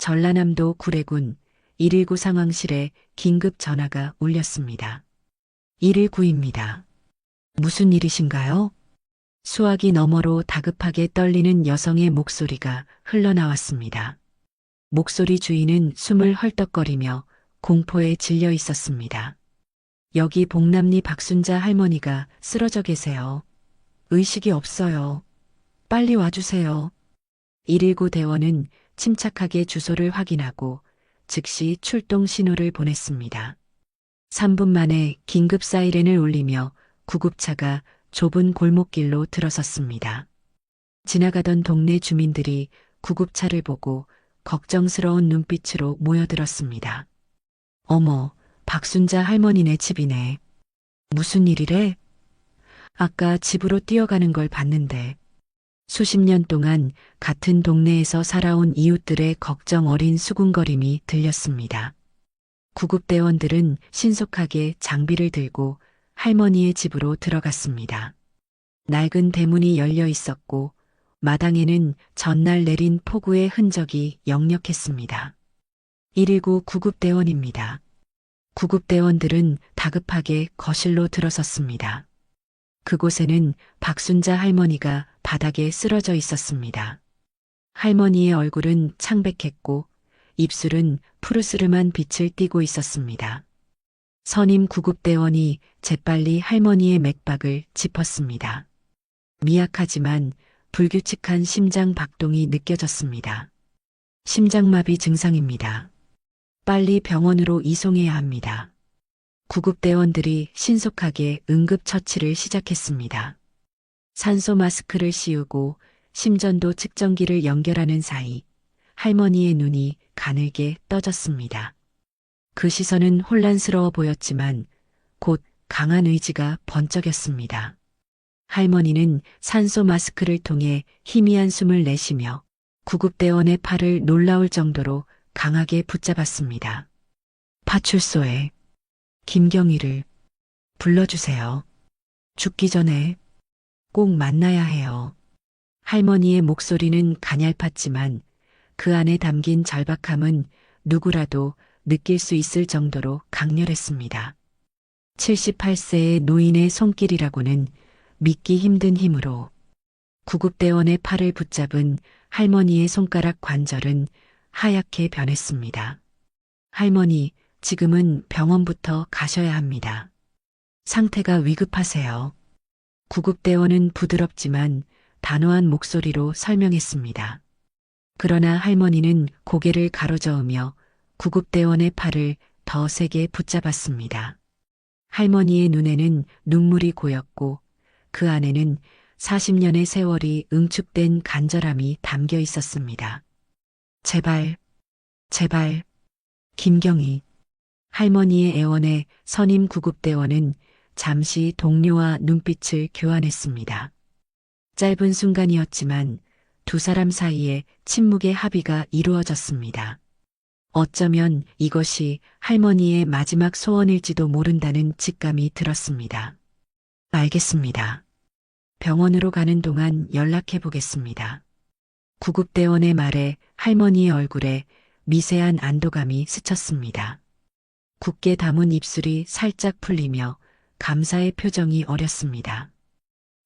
전라남도 구례군 119 상황실에 긴급 전화가 울렸습니다. 119입니다. 무슨 일이신가요? 수화기 너머로 다급하게 떨리는 여성의 목소리가 흘러나왔습니다. 목소리 주인은 숨을 헐떡거리며 공포에 질려 있었습니다. 여기 봉남리 박순자 할머니가 쓰러져 계세요. 의식이 없어요. 빨리 와주세요. 119 대원은 침착하게 주소를 확인하고 즉시 출동 신호를 보냈습니다. 3분 만에 긴급 사이렌을 울리며 구급차가 좁은 골목길로 들어섰습니다. 지나가던 동네 주민들이 구급차를 보고 걱정스러운 눈빛으로 모여들었습니다. 어머, 박순자 할머니네 집이네. 무슨 일이래? 아까 집으로 뛰어가는 걸 봤는데. 수십 년 동안 같은 동네에서 살아온 이웃들의 걱정 어린 수군거림이 들렸습니다. 구급대원들은 신속하게 장비를 들고 할머니의 집으로 들어갔습니다. 낡은 대문이 열려 있었고 마당에는 전날 내린 폭우의 흔적이 역력했습니다. 119 구급대원입니다. 구급대원들은 다급하게 거실로 들어섰습니다. 그곳에는 박순자 할머니가 바닥에 쓰러져 있었습니다. 할머니의 얼굴은 창백했고 입술은 푸르스름한 빛을 띠고 있었습니다. 선임 구급대원이 재빨리 할머니의 맥박을 짚었습니다. 미약하지만 불규칙한 심장 박동이 느껴졌습니다. 심장마비 증상입니다. 빨리 병원으로 이송해야 합니다. 구급대원들이 신속하게 응급처치를 시작했습니다. 산소 마스크를 씌우고 심전도 측정기를 연결하는 사이 할머니의 눈이 가늘게 떠졌습니다. 그 시선은 혼란스러워 보였지만 곧 강한 의지가 번쩍였습니다. 할머니는 산소 마스크를 통해 희미한 숨을 내쉬며 구급대원의 팔을 놀라울 정도로 강하게 붙잡았습니다. 파출소에 김경희를 불러주세요. 죽기 전에 꼭 만나야 해요. 할머니의 목소리는 가냘팠지만 그 안에 담긴 절박함은 누구라도 느낄 수 있을 정도로 강렬했습니다. 78세의 노인의 손길이라고는 믿기 힘든 힘으로 구급대원의 팔을 붙잡은 할머니의 손가락 관절은 하얗게 변했습니다. 할머니, 지금은 병원부터 가셔야 합니다. 상태가 위급하세요. 구급대원은 부드럽지만 단호한 목소리로 설명했습니다. 그러나 할머니는 고개를 가로저으며 구급대원의 팔을 더 세게 붙잡았습니다. 할머니의 눈에는 눈물이 고였고 그 안에는 40년의 세월이 응축된 간절함이 담겨 있었습니다. 제발, 제발, 김경희. 할머니의 애원에 선임 구급대원은 잠시 동료와 눈빛을 교환했습니다. 짧은 순간이었지만 두 사람 사이에 침묵의 합의가 이루어졌습니다. 어쩌면 이것이 할머니의 마지막 소원일지도 모른다는 직감이 들었습니다. 알겠습니다. 병원으로 가는 동안 연락해 보겠습니다. 구급대원의 말에 할머니의 얼굴에 미세한 안도감이 스쳤습니다. 굳게 담은 입술이 살짝 풀리며 감사의 표정이 어렸습니다.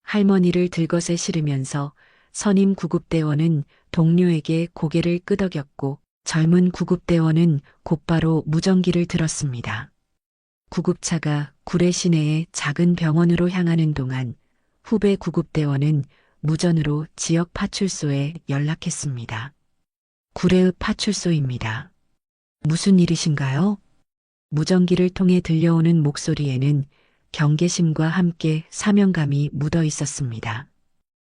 할머니를 들것에 실으면서 선임 구급대원은 동료에게 고개를 끄덕였고 젊은 구급대원은 곧바로 무전기를 들었습니다. 구급차가 구례 시내의 작은 병원으로 향하는 동안 후배 구급대원은 무전으로 지역 파출소에 연락했습니다. 구례읍 파출소입니다. 무슨 일이신가요? 무전기를 통해 들려오는 목소리에는 경계심과 함께 사명감이 묻어 있었습니다.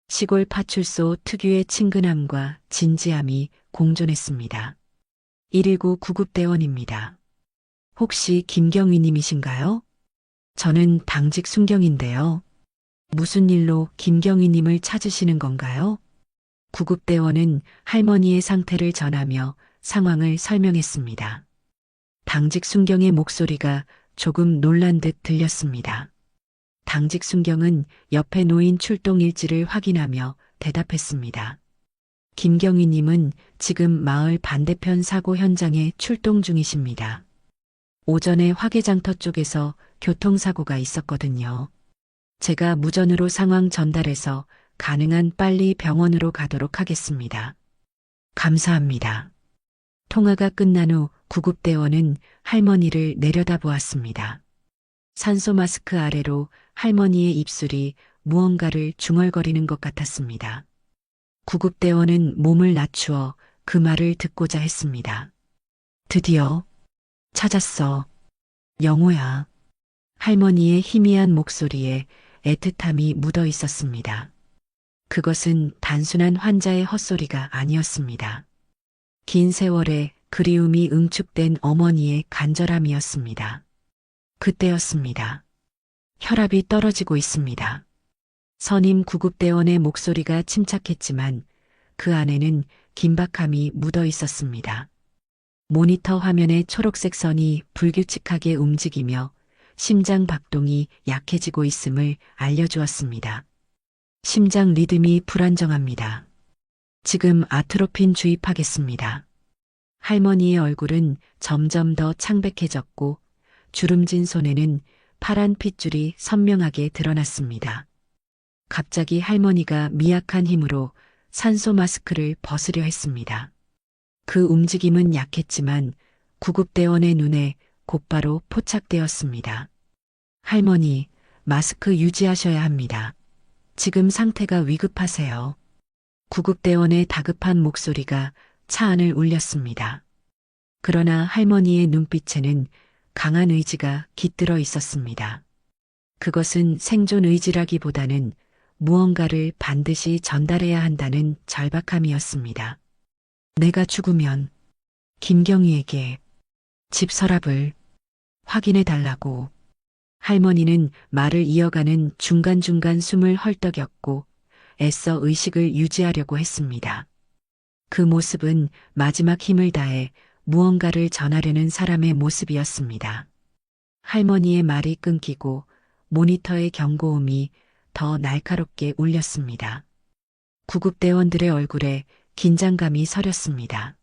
시골 파출소 특유의 친근함과 진지함이 공존했습니다. 119 구급대원입니다. 혹시 김경희님이신가요? 저는 당직 순경인데요. 무슨 일로 김경희님을 찾으시는 건가요? 구급대원은 할머니의 상태를 전하며 상황을 설명했습니다. 당직 순경의 목소리가 조금 놀란 듯 들렸습니다. 당직 순경은 옆에 놓인 출동 일지를 확인하며 대답했습니다. 김경희님은 지금 마을 반대편 사고 현장에 출동 중이십니다. 오전에 화개장터 쪽에서 교통사고가 있었거든요. 제가 무전으로 상황 전달해서 가능한 빨리 병원으로 가도록 하겠습니다. 감사합니다. 통화가 끝난 후 구급대원은 할머니를 내려다보았습니다. 산소 마스크 아래로 할머니의 입술이 무언가를 중얼거리는 것 같았습니다. 구급대원은 몸을 낮추어 그 말을 듣고자 했습니다. 드디어 찾았어. 영호야. 할머니의 희미한 목소리에 애틋함이 묻어 있었습니다. 그것은 단순한 환자의 헛소리가 아니었습니다. 긴 세월의 그리움이 응축된 어머니의 간절함이었습니다. 그때였습니다. 혈압이 떨어지고 있습니다. 선임 구급대원의 목소리가 침착했지만 그 안에는 긴박함이 묻어 있었습니다. 모니터 화면의 초록색 선이 불규칙하게 움직이며 심장 박동이 약해지고 있음을 알려주었습니다. 심장 리듬이 불안정합니다. 지금 아트로핀 주입하겠습니다. 할머니의 얼굴은 점점 더 창백해졌고 주름진 손에는 파란 핏줄이 선명하게 드러났습니다. 갑자기 할머니가 미약한 힘으로 산소 마스크를 벗으려 했습니다. 그 움직임은 약했지만 구급대원의 눈에 곧바로 포착되었습니다. 할머니, 마스크 유지하셔야 합니다. 지금 상태가 위급하세요. 구급대원의 다급한 목소리가 차 안을 울렸습니다. 그러나 할머니의 눈빛에는 강한 의지가 깃들어 있었습니다. 그것은 생존 의지라기보다는 무언가를 반드시 전달해야 한다는 절박함이었습니다. 내가 죽으면 김경희에게 집 서랍을 확인해 달라고. 할머니는 말을 이어가는 중간중간 숨을 헐떡였고 애써 의식을 유지하려고 했습니다. 그 모습은 마지막 힘을 다해 무언가를 전하려는 사람의 모습이었습니다. 할머니의 말이 끊기고 모니터의 경고음이 더 날카롭게 울렸습니다. 구급대원들의 얼굴에 긴장감이 서렸습니다.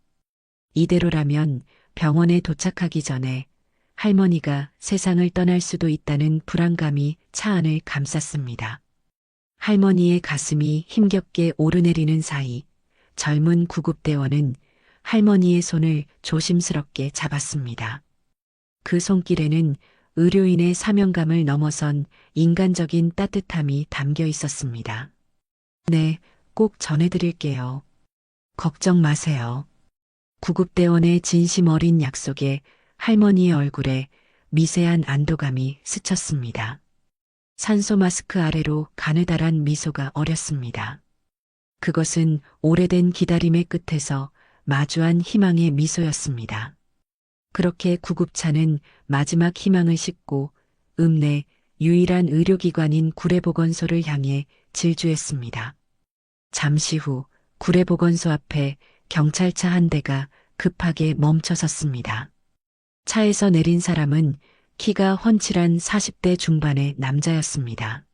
이대로라면 병원에 도착하기 전에 할머니가 세상을 떠날 수도 있다는 불안감이 차 안을 감쌌습니다. 할머니의 가슴이 힘겹게 오르내리는 사이 젊은 구급대원은 할머니의 손을 조심스럽게 잡았습니다. 그 손길에는 의료인의 사명감을 넘어선 인간적인 따뜻함이 담겨 있었습니다. 네, 꼭 전해드릴게요. 걱정 마세요. 구급대원의 진심 어린 약속에 할머니의 얼굴에 미세한 안도감이 스쳤습니다. 산소 마스크 아래로 가느다란 미소가 어렸습니다. 그것은 오래된 기다림의 끝에서 마주한 희망의 미소였습니다. 그렇게 구급차는 마지막 희망을 싣고 읍내 유일한 의료기관인 구례보건소를 향해 질주했습니다. 잠시 후 구례보건소 앞에 경찰차 한 대가 급하게 멈춰섰습니다. 차에서 내린 사람은 키가 훤칠한 40대 중반의 남자였습니다.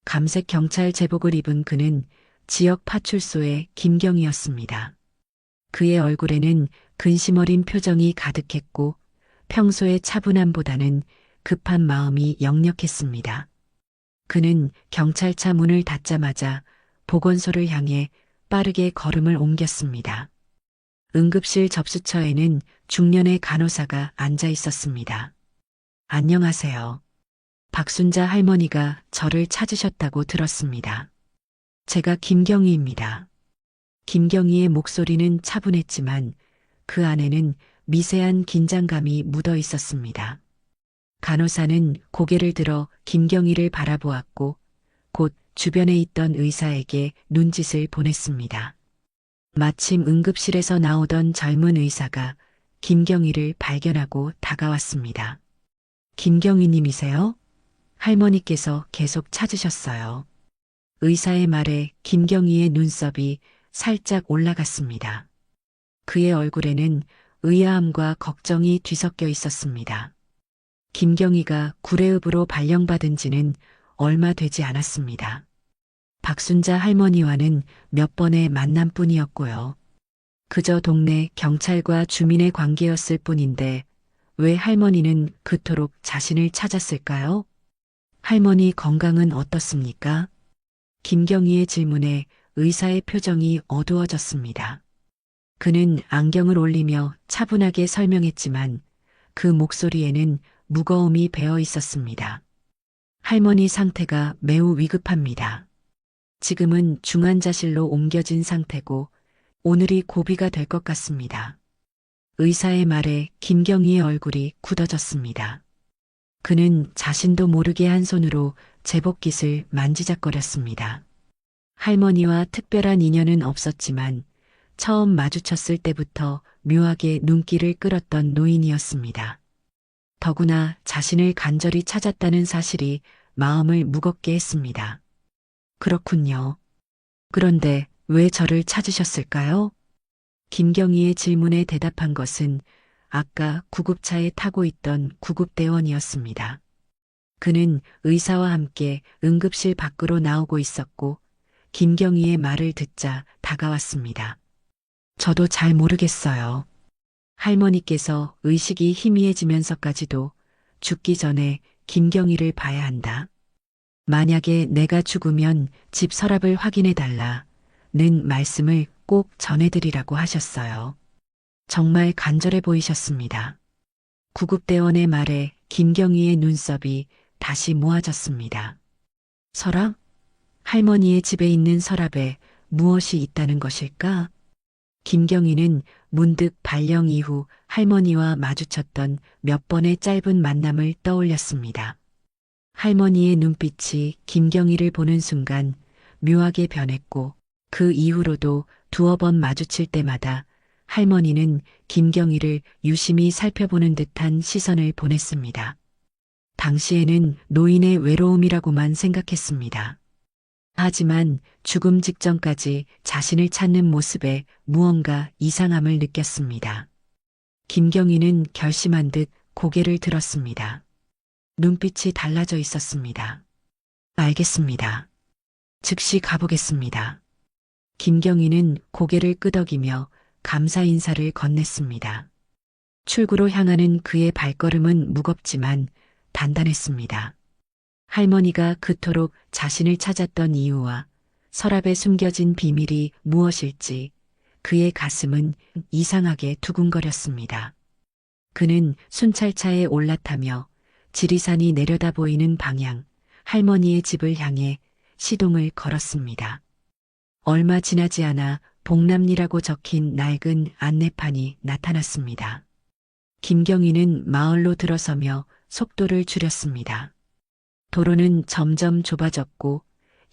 감색 경찰 제복을 입은 그는 지역 파출소의 김경희였습니다. 그의 얼굴에는 근심 어린 표정이 가득했고 평소의 차분함보다는 급한 마음이 역력했습니다. 그는 경찰차 문을 닫자마자 보건소를 향해 빠르게 걸음을 옮겼습니다. 응급실 접수처에는 중년의 간호사가 앉아 있었습니다. 안녕하세요. 박순자 할머니가 저를 찾으셨다고 들었습니다. 제가 김경희입니다. 김경희의 목소리는 차분했지만 그 안에는 미세한 긴장감이 묻어 있었습니다. 간호사는 고개를 들어 김경희를 바라보았고 곧 주변에 있던 의사에게 눈짓을 보냈습니다. 마침 응급실에서 나오던 젊은 의사가 김경희를 발견하고 다가왔습니다. 김경희님이세요? 할머니께서 계속 찾으셨어요. 의사의 말에 김경희의 눈썹이 살짝 올라갔습니다. 그의 얼굴에는 의아함과 걱정이 뒤섞여 있었습니다. 김경희가 구례읍으로 발령받은 지는 얼마 되지 않았습니다. 박순자 할머니와는 몇 번의 만남뿐이었고요. 그저 동네 경찰과 주민의 관계였을 뿐인데 왜 할머니는 그토록 자신을 찾았을까요? 할머니 건강은 어떻습니까? 김경희의 질문에 의사의 표정이 어두워졌습니다. 그는 안경을 올리며 차분하게 설명했지만 그 목소리에는 무거움이 배어 있었습니다. 할머니 상태가 매우 위급합니다. 지금은 중환자실로 옮겨진 상태고 오늘이 고비가 될 것 같습니다. 의사의 말에 김경희의 얼굴이 굳어졌습니다. 그는 자신도 모르게 한 손으로 제복깃을 만지작거렸습니다. 할머니와 특별한 인연은 없었지만 처음 마주쳤을 때부터 묘하게 눈길을 끌었던 노인이었습니다. 더구나 자신을 간절히 찾았다는 사실이 마음을 무겁게 했습니다. 그렇군요. 그런데 왜 저를 찾으셨을까요? 김경희의 질문에 대답한 것은 아까 구급차에 타고 있던 구급대원이었습니다. 그는 의사와 함께 응급실 밖으로 나오고 있었고 김경희의 말을 듣자 다가왔습니다. 저도 잘 모르겠어요. 할머니께서 의식이 희미해지면서까지도 죽기 전에 김경희를 봐야 한다. 만약에 내가 죽으면 집 서랍을 확인해달라. 는 말씀을 꼭 전해드리라고 하셨어요. 정말 간절해 보이셨습니다. 구급대원의 말에 김경희의 눈썹이 다시 모아졌습니다. 서랍? 할머니의 집에 있는 서랍에 무엇이 있다는 것일까? 김경희는 문득 발령 이후 할머니와 마주쳤던 몇 번의 짧은 만남을 떠올렸습니다. 할머니의 눈빛이 김경희를 보는 순간 묘하게 변했고 그 이후로도 두어 번 마주칠 때마다 할머니는 김경희를 유심히 살펴보는 듯한 시선을 보냈습니다. 당시에는 노인의 외로움이라고만 생각했습니다. 하지만 죽음 직전까지 자신을 찾는 모습에 무언가 이상함을 느꼈습니다. 김경희는 결심한 듯 고개를 들었습니다. 눈빛이 달라져 있었습니다. 알겠습니다. 즉시 가보겠습니다. 김경희는 고개를 끄덕이며 감사 인사를 건넸습니다. 출구로 향하는 그의 발걸음은 무겁지만 단단했습니다. 할머니가 그토록 자신을 찾았던 이유와 서랍에 숨겨진 비밀이 무엇일지 그의 가슴은 이상하게 두근거렸습니다. 그는 순찰차에 올라타며 지리산이 내려다 보이는 방향, 할머니의 집을 향해 시동을 걸었습니다. 얼마 지나지 않아 복남리라고 적힌 낡은 안내판이 나타났습니다. 김경희는 마을로 들어서며 속도를 줄였습니다. 도로는 점점 좁아졌고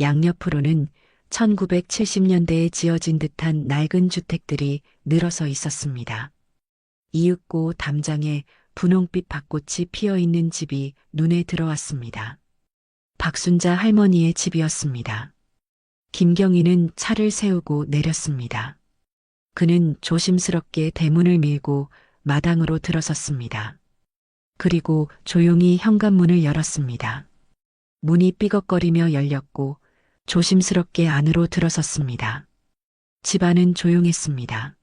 양옆으로는 1970년대에 지어진 듯한 낡은 주택들이 늘어서 있었습니다. 이윽고 담장에 분홍빛 밭꽃이 피어있는 집이 눈에 들어왔습니다. 박순자 할머니의 집이었습니다. 김경희는 차를 세우고 내렸습니다. 그는 조심스럽게 대문을 밀고 마당으로 들어섰습니다. 그리고 조용히 현관문을 열었습니다. 문이 삐걱거리며 열렸고 조심스럽게 안으로 들어섰습니다. 집안은 조용했습니다.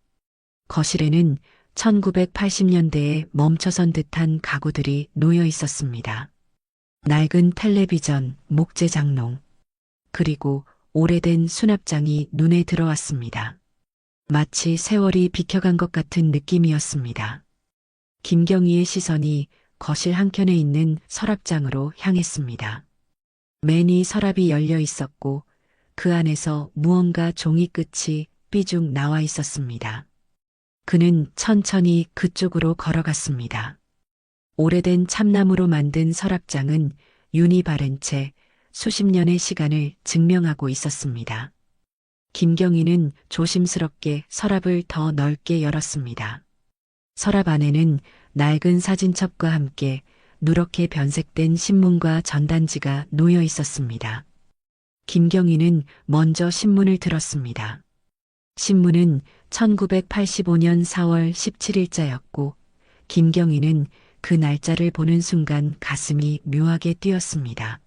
거실에는 1980년대에 멈춰선 듯한 가구들이 놓여 있었습니다. 낡은 텔레비전, 목재 장롱, 그리고 오래된 수납장이 눈에 들어왔습니다. 마치 세월이 비켜간 것 같은 느낌이었습니다. 김경희의 시선이 거실 한켠에 있는 서랍장으로 향했습니다. 맨이 서랍이 열려 있었고 그 안에서 무언가 종이 끝이 삐죽 나와 있었습니다. 그는 천천히 그쪽으로 걸어갔습니다. 오래된 참나무로 만든 서랍장은 윤이 바른 채 수십 년의 시간을 증명하고 있었습니다. 김경희는 조심스럽게 서랍을 더 넓게 열었습니다. 서랍 안에는 낡은 사진첩과 함께 누렇게 변색된 신문과 전단지가 놓여 있었습니다. 김경희는 먼저 신문을 들었습니다. 신문은 1985년 4월 17일자였고 김경희는 그 날짜를 보는 순간 가슴이 묘하게 뛰었습니다.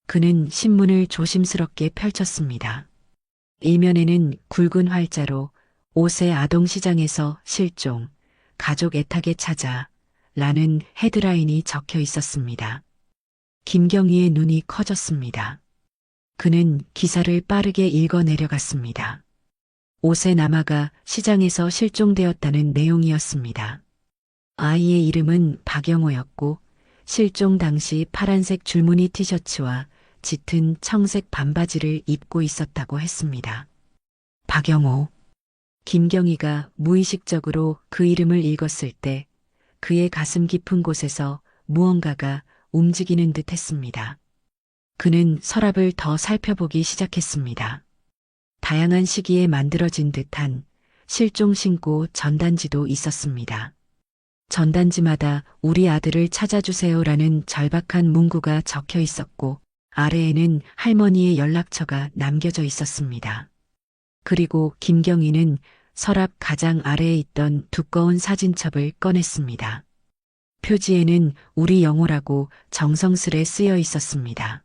그는 신문을 조심스럽게 펼쳤습니다. 일면에는 굵은 활자로 옷의 아동시장에서 실종, 가족 애타게 찾아 라는 헤드라인이 적혀 있었습니다. 김경희의 눈이 커졌습니다. 그는 기사를 빠르게 읽어 내려갔습니다. 옷의 남아가 시장에서 실종되었다는 내용이었습니다. 아이의 이름은 박영호였고 실종 당시 파란색 줄무늬 티셔츠와 짙은 청색 반바지를 입고 있었다고 했습니다. 박영호. 김경희가 무의식적으로 그 이름을 읽었을 때 그의 가슴 깊은 곳에서 무언가가 움직이는 듯 했습니다. 그는 서랍을 더 살펴보기 시작했습니다. 다양한 시기에 만들어진 듯한 실종 신고 전단지도 있었습니다. 전단지마다 우리 아들을 찾아주세요라는 절박한 문구가 적혀 있었고 아래에는 할머니의 연락처가 남겨져 있었습니다. 그리고 김경희는 서랍 가장 아래에 있던 두꺼운 사진첩을 꺼냈습니다. 표지에는 우리 영호라고 정성스레 쓰여 있었습니다.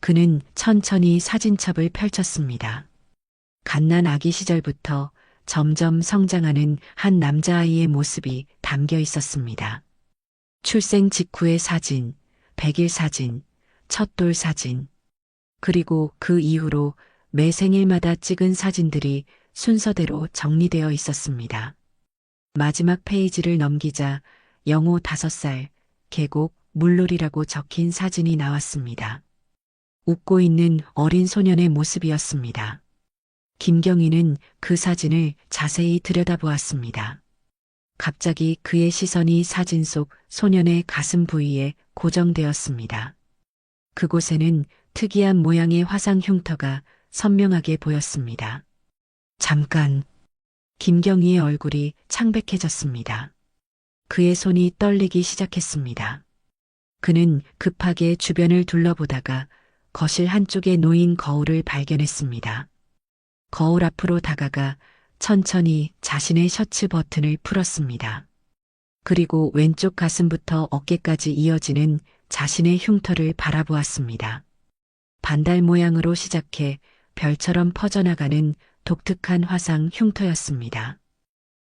그는 천천히 사진첩을 펼쳤습니다. 갓난 아기 시절부터 점점 성장하는 한 남자아이의 모습이 담겨 있었습니다. 출생 직후의 사진, 100일 사진, 첫돌 사진, 그리고 그 이후로 매 생일마다 찍은 사진들이 순서대로 정리되어 있었습니다. 마지막 페이지를 넘기자 영호 5살, 계곡, 물놀이라고 적힌 사진이 나왔습니다. 웃고 있는 어린 소년의 모습이었습니다. 김경희는 그 사진을 자세히 들여다보았습니다. 갑자기 그의 시선이 사진 속 소년의 가슴 부위에 고정되었습니다. 그곳에는 특이한 모양의 화상 흉터가 선명하게 보였습니다. 잠깐, 김경희의 얼굴이 창백해졌습니다. 그의 손이 떨리기 시작했습니다. 그는 급하게 주변을 둘러보다가 거실 한쪽에 놓인 거울을 발견했습니다. 거울 앞으로 다가가 천천히 자신의 셔츠 버튼을 풀었습니다. 그리고 왼쪽 가슴부터 어깨까지 이어지는 자신의 흉터를 바라보았습니다. 반달 모양으로 시작해 별처럼 퍼져나가는 독특한 화상 흉터였습니다.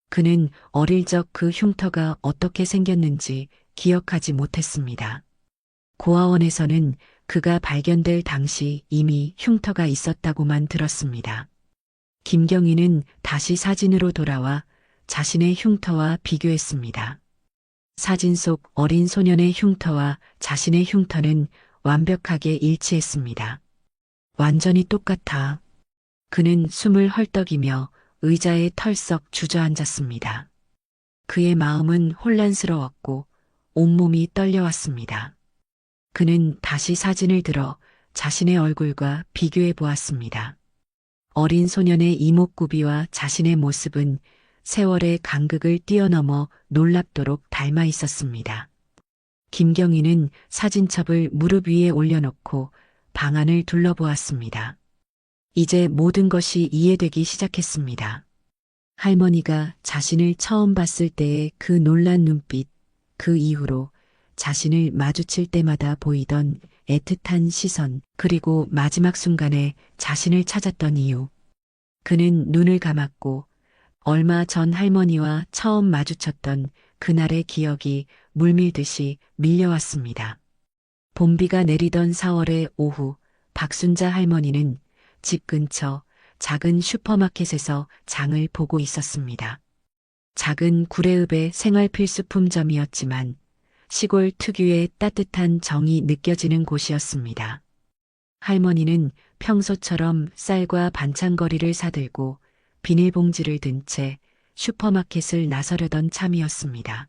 그는 어릴 적 그 흉터가 어떻게 생겼는지 기억하지 못했습니다. 고아원에서는 그가 발견될 당시 이미 흉터가 있었다고만 들었습니다. 김경희는 다시 사진으로 돌아와 자신의 흉터와 비교했습니다. 사진 속 어린 소년의 흉터와 자신의 흉터는 완벽하게 일치했습니다. 완전히 똑같아. 그는 숨을 헐떡이며 의자에 털썩 주저앉았습니다. 그의 마음은 혼란스러웠고 온몸이 떨려왔습니다. 그는 다시 사진을 들어 자신의 얼굴과 비교해 보았습니다. 어린 소년의 이목구비와 자신의 모습은 세월의 간극을 뛰어넘어 놀랍도록 닮아 있었습니다. 김경희는 사진첩을 무릎 위에 올려놓고 방안을 둘러보았습니다. 이제 모든 것이 이해되기 시작했습니다. 할머니가 자신을 처음 봤을 때의 그 놀란 눈빛, 그 이후로 자신을 마주칠 때마다 보이던 애틋한 시선, 그리고 마지막 순간에 자신을 찾았던 이유. 그는 눈을 감았고 얼마 전 할머니와 처음 마주쳤던 그날의 기억이 물밀듯이 밀려왔습니다. 봄비가 내리던 4월의 오후, 박순자 할머니는 집 근처 작은 슈퍼마켓에서 장을 보고 있었습니다. 작은 구례읍의 생활필수품점이었지만 시골 특유의 따뜻한 정이 느껴지는 곳이었습니다. 할머니는 평소처럼 쌀과 반찬거리를 사들고 비닐봉지를 든 채 슈퍼마켓을 나서려던 참이었습니다.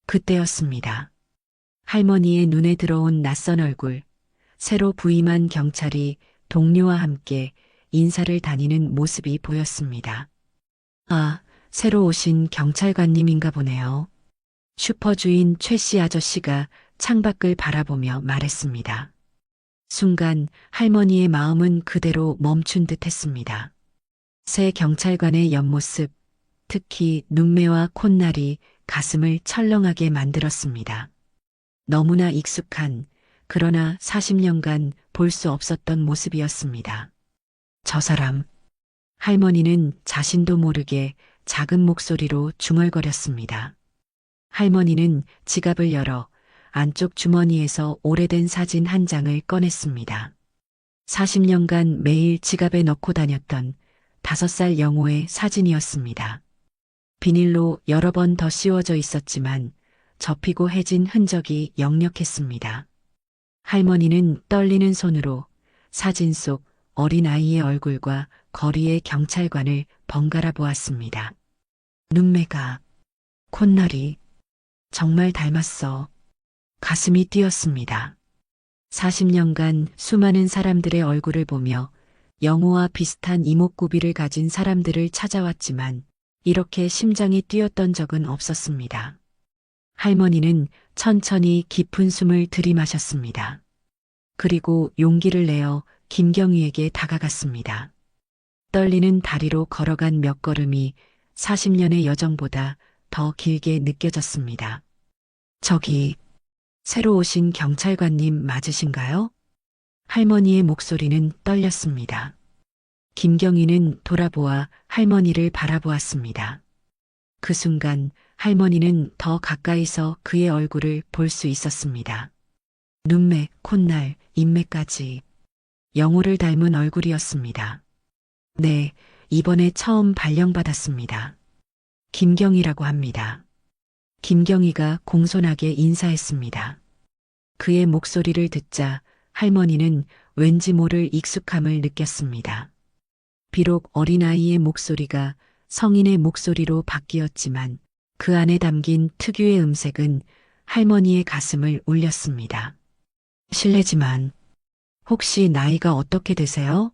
그때였습니다. 할머니의 눈에 들어온 낯선 얼굴, 새로 부임한 경찰이 동료와 함께 인사를 다니는 모습이 보였습니다. 아, 새로 오신 경찰관님인가 보네요. 슈퍼 주인 최 씨 아저씨가 창밖을 바라보며 말했습니다. 순간 할머니의 마음은 그대로 멈춘 듯 했습니다. 새 경찰관의 옆모습, 특히 눈매와 콧날이 가슴을 철렁하게 만들었습니다. 너무나 익숙한 그러나 40년간 볼 수 없었던 모습이었습니다. 저 사람. 할머니는 자신도 모르게 작은 목소리로 중얼거렸습니다. 할머니는 지갑을 열어 안쪽 주머니에서 오래된 사진 한 장을 꺼냈습니다. 40년간 매일 지갑에 넣고 다녔던 5살 영호의 사진이었습니다. 비닐로 여러 번 더 씌워져 있었지만 접히고 해진 흔적이 역력했습니다. 할머니는 떨리는 손으로 사진 속 어린아이의 얼굴과 거리의 경찰관을 번갈아 보았습니다. 눈매가, 콧날이 정말 닮았어. 가슴이 뛰었습니다. 40년간 수많은 사람들의 얼굴을 보며 영호와 비슷한 이목구비를 가진 사람들을 찾아왔지만 이렇게 심장이 뛰었던 적은 없었습니다. 할머니는 천천히 깊은 숨을 들이마셨습니다. 그리고 용기를 내어 김경희에게 다가갔습니다. 떨리는 다리로 걸어간 몇 걸음이 40년의 여정보다 더 길게 느껴졌습니다. 저기, 새로 오신 경찰관님 맞으신가요? 할머니의 목소리는 떨렸습니다. 김경희는 돌아보아 할머니를 바라보았습니다. 그 순간 할머니는 더 가까이서 그의 얼굴을 볼 수 있었습니다. 눈매, 콧날, 인매까지 영호를 닮은 얼굴이었습니다. 네, 이번에 처음 발령받았습니다. 김경희라고 합니다. 김경희가 공손하게 인사했습니다. 그의 목소리를 듣자 할머니는 왠지 모를 익숙함을 느꼈습니다. 비록 어린아이의 목소리가 성인의 목소리로 바뀌었지만 그 안에 담긴 특유의 음색은 할머니의 가슴을 울렸습니다. 실례지만 혹시 나이가 어떻게 되세요?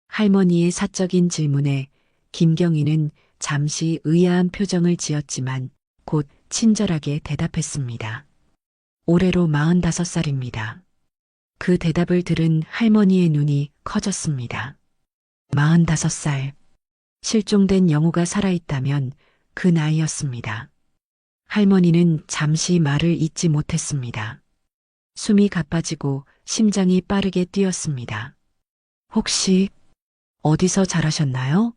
할머니의 사적인 질문에 김경희는 잠시 의아한 표정을 지었지만 곧 친절하게 대답했습니다. 올해로 45살입니다. 그 대답을 들은 할머니의 눈이 커졌습니다. 45살. 실종된 영호가 살아있다면 그 나이였습니다. 할머니는 잠시 말을 잇지 못했습니다. 숨이 가빠지고 심장이 빠르게 뛰었습니다. 혹시 어디서 자라셨나요?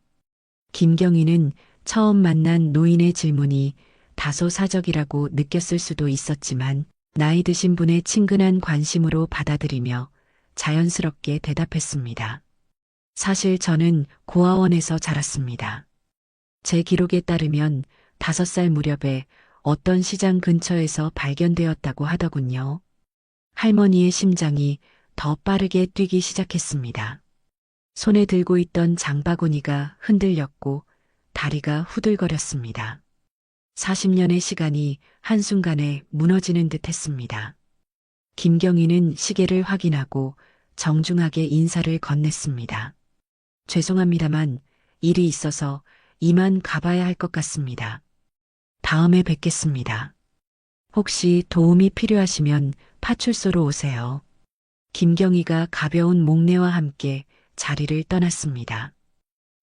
김경희는 처음 만난 노인의 질문이 다소 사적이라고 느꼈을 수도 있었지만 나이 드신 분의 친근한 관심으로 받아들이며 자연스럽게 대답했습니다. 사실 저는 고아원에서 자랐습니다. 제 기록에 따르면 5살 무렵에 어떤 시장 근처에서 발견되었다고 하더군요. 할머니의 심장이 더 빠르게 뛰기 시작했습니다. 손에 들고 있던 장바구니가 흔들렸고 다리가 후들거렸습니다. 40년의 시간이 한순간에 무너지는 듯 했습니다. 김경희는 시계를 확인하고 정중하게 인사를 건넸습니다. 죄송합니다만 일이 있어서 이만 가봐야 할 것 같습니다. 다음에 뵙겠습니다. 혹시 도움이 필요하시면 파출소로 오세요. 김경희가 가벼운 목례와 함께 자리를 떠났습니다.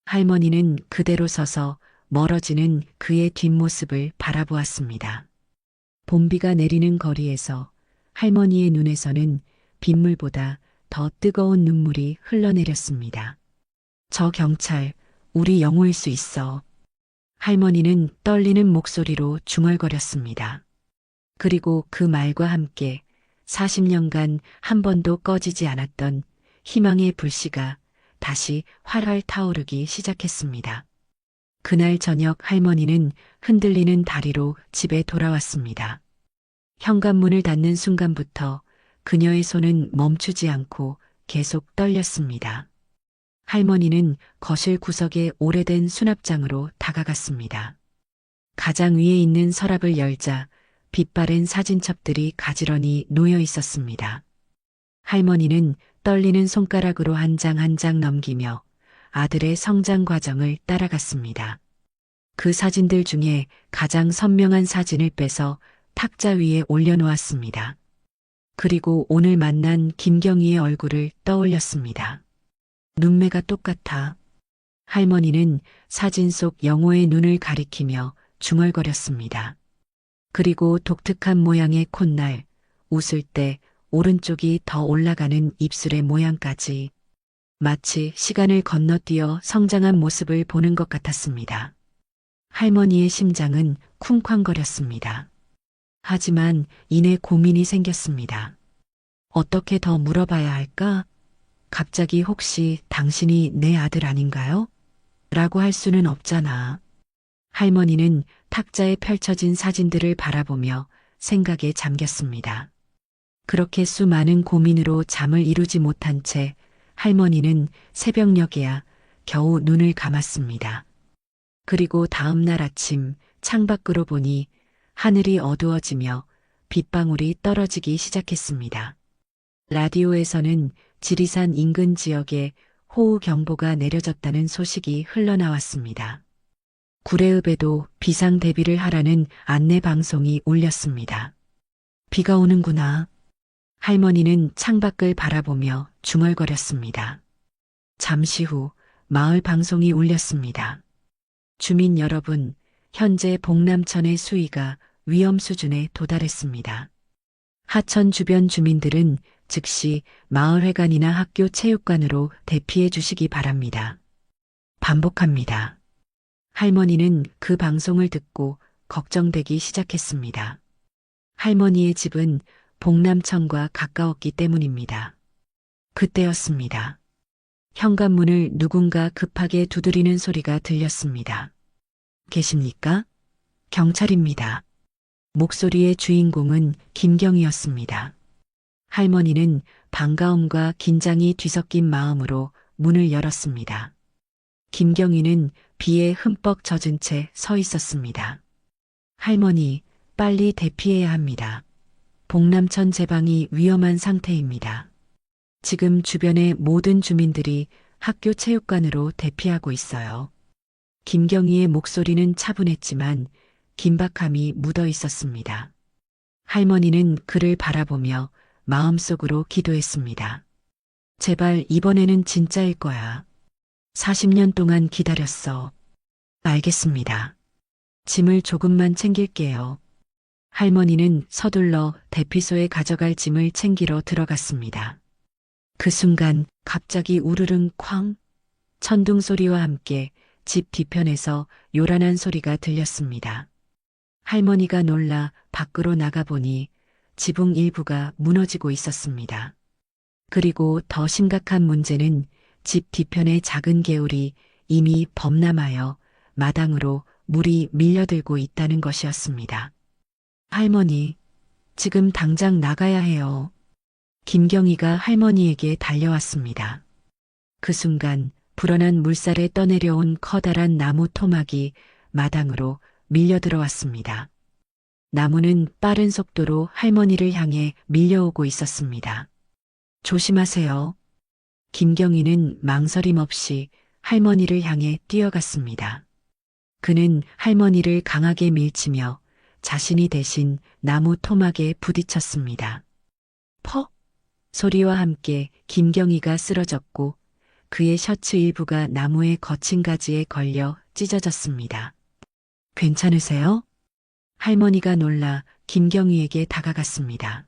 할머니는 그대로 서서 멀어지는 그의 뒷모습을 바라보았습니다. 봄비가 내리는 거리에서 할머니의 눈에서는 빗물보다 더 뜨거운 눈물이 흘러내렸습니다. 저 경찰, 우리 영호일 수 있어. 할머니는 떨리는 목소리로 중얼거렸습니다. 그리고 그 말과 함께 40년간 한 번도 꺼지지 않았던 희망의 불씨가 다시 활활 타오르기 시작했습니다. 그날 저녁 할머니는 흔들리는 다리로 집에 돌아왔습니다. 현관문을 닫는 순간부터 그녀의 손은 멈추지 않고 계속 떨렸습니다. 할머니는 거실 구석의 오래된 수납장으로 다가갔습니다. 가장 위에 있는 서랍을 열자 빛바랜 사진첩들이 가지런히 놓여 있었습니다. 할머니는 떨리는 손가락으로 한 장 한 장 넘기며 아들의 성장 과정을 따라갔습니다. 그 사진들 중에 가장 선명한 사진을 빼서 탁자 위에 올려놓았습니다. 그리고 오늘 만난 김경희의 얼굴을 떠올렸습니다. 눈매가 똑같아. 할머니는 사진 속 영호의 눈을 가리키며 중얼거렸습니다. 그리고 독특한 모양의 콧날, 웃을 때 오른쪽이 더 올라가는 입술의 모양까지 마치 시간을 건너뛰어 성장한 모습을 보는 것 같았습니다. 할머니의 심장은 쿵쾅거렸습니다. 하지만 이내 고민이 생겼습니다. 어떻게 더 물어봐야 할까? 갑자기 혹시 당신이 내 아들 아닌가요? 라고 할 수는 없잖아. 할머니는 탁자에 펼쳐진 사진들을 바라보며 생각에 잠겼습니다. 그렇게 수많은 고민으로 잠을 이루지 못한 채 할머니는 새벽녘에야 겨우 눈을 감았습니다. 그리고 다음 날 아침 창밖으로 보니 하늘이 어두워지며 빗방울이 떨어지기 시작했습니다. 라디오에서는 지리산 인근 지역에 호우경보가 내려졌다는 소식이 흘러나왔습니다. 구례읍에도 비상 대비를 하라는 안내 방송이 울렸습니다. 비가 오는구나. 할머니는 창밖을 바라보며 중얼거렸습니다. 잠시 후 마을 방송이 울렸습니다. 주민 여러분, 현재 복남천의 수위가 위험 수준에 도달했습니다. 하천 주변 주민들은 즉시 마을회관이나 학교 체육관으로 대피해 주시기 바랍니다. 반복합니다. 할머니는 그 방송을 듣고 걱정되기 시작했습니다. 할머니의 집은 복남천과 가까웠기 때문입니다. 그때였습니다. 현관문을 누군가 급하게 두드리는 소리가 들렸습니다. 계십니까? 경찰입니다. 목소리의 주인공은 김경이었습니다. 할머니는 반가움과 긴장이 뒤섞인 마음으로 문을 열었습니다. 김경희는 비에 흠뻑 젖은 채 서 있었습니다. 할머니, 빨리 대피해야 합니다. 복남천 제방이 위험한 상태입니다. 지금 주변의 모든 주민들이 학교 체육관으로 대피하고 있어요. 김경희의 목소리는 차분했지만 긴박함이 묻어 있었습니다. 할머니는 그를 바라보며 마음속으로 기도했습니다. 제발 이번에는 진짜일 거야. 40년 동안 기다렸어. 알겠습니다. 짐을 조금만 챙길게요. 할머니는 서둘러 대피소에 가져갈 짐을 챙기러 들어갔습니다. 그 순간 갑자기 우르릉 쾅 천둥 소리와 함께 집 뒤편에서 요란한 소리가 들렸습니다. 할머니가 놀라 밖으로 나가보니 지붕 일부가 무너지고 있었습니다. 그리고 더 심각한 문제는 집 뒤편의 작은 개울이 이미 범람하여 마당으로 물이 밀려들고 있다는 것이었습니다. 할머니, 지금 당장 나가야 해요. 김경희가 할머니에게 달려왔습니다. 그 순간 불어난 물살에 떠내려온 커다란 나무 토막이 마당으로 밀려 들어왔습니다. 나무는 빠른 속도로 할머니를 향해 밀려오고 있었습니다. 조심하세요. 김경희는 망설임 없이 할머니를 향해 뛰어갔습니다. 그는 할머니를 강하게 밀치며 자신이 대신 나무 토막에 부딪혔습니다. 퍽! 소리와 함께 김경희가 쓰러졌고 그의 셔츠 일부가 나무의 거친 가지에 걸려 찢어졌습니다. 괜찮으세요? 할머니가 놀라 김경희에게 다가갔습니다.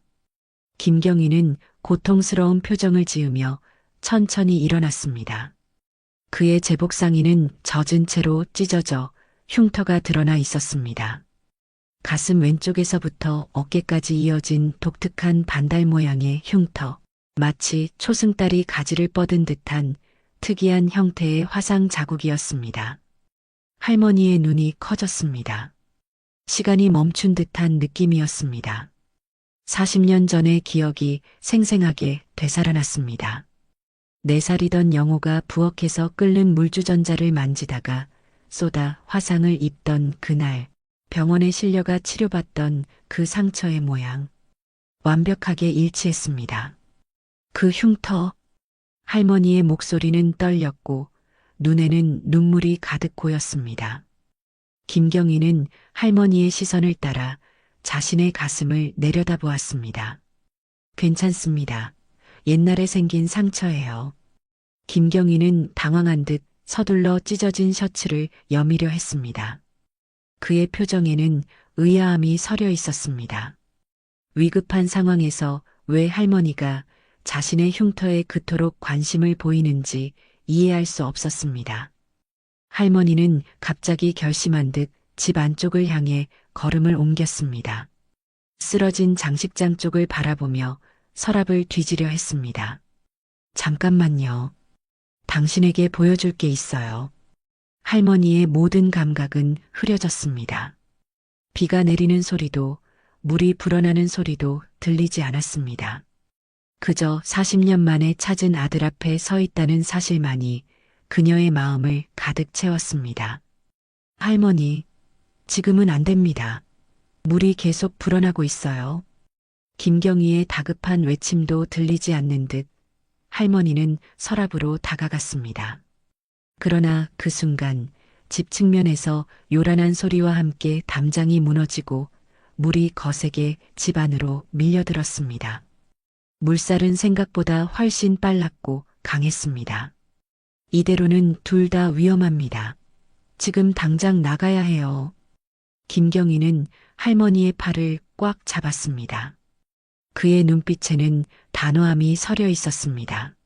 김경희는 고통스러운 표정을 지으며 천천히 일어났습니다. 그의 제복 상의는 젖은 채로 찢어져 흉터가 드러나 있었습니다. 가슴 왼쪽에서부터 어깨까지 이어진 독특한 반달 모양의 흉터, 마치 초승달이 가지를 뻗은 듯한 특이한 형태의 화상 자국이었습니다. 할머니의 눈이 커졌습니다. 시간이 멈춘 듯한 느낌이었습니다. 40년 전의 기억이 생생하게 되살아났습니다. 4살이던 영호가 부엌에서 끓는 물주전자를 만지다가 쏟아 화상을 입던 그날, 병원에 실려가 치료받던 그 상처의 모양, 완벽하게 일치했습니다. 그 흉터, 할머니의 목소리는 떨렸고 눈에는 눈물이 가득 고였습니다. 김경희는 할머니의 시선을 따라 자신의 가슴을 내려다보았습니다. 괜찮습니다. 옛날에 생긴 상처예요. 김경희는 당황한 듯 서둘러 찢어진 셔츠를 여미려 했습니다. 그의 표정에는 의아함이 서려 있었습니다. 위급한 상황에서 왜 할머니가 자신의 흉터에 그토록 관심을 보이는지 이해할 수 없었습니다. 할머니는 갑자기 결심한 듯 집 안쪽을 향해 걸음을 옮겼습니다. 쓰러진 장식장 쪽을 바라보며 서랍을 뒤지려 했습니다. 잠깐만요. 당신에게 보여줄 게 있어요. 할머니의 모든 감각은 흐려졌습니다. 비가 내리는 소리도 물이 불어나는 소리도 들리지 않았습니다. 그저 40년 만에 찾은 아들 앞에 서 있다는 사실만이 그녀의 마음을 가득 채웠습니다. 할머니, 지금은 안 됩니다. 물이 계속 불어나고 있어요. 김경희의 다급한 외침도 들리지 않는 듯 할머니는 서랍으로 다가갔습니다. 그러나 그 순간 집 측면에서 요란한 소리와 함께 담장이 무너지고 물이 거세게 집 안으로 밀려들었습니다. 물살은 생각보다 훨씬 빨랐고 강했습니다. 이대로는 둘 다 위험합니다. 지금 당장 나가야 해요. 김경희는 할머니의 팔을 꽉 잡았습니다. 그의 눈빛에는 단호함이 서려 있었습니다.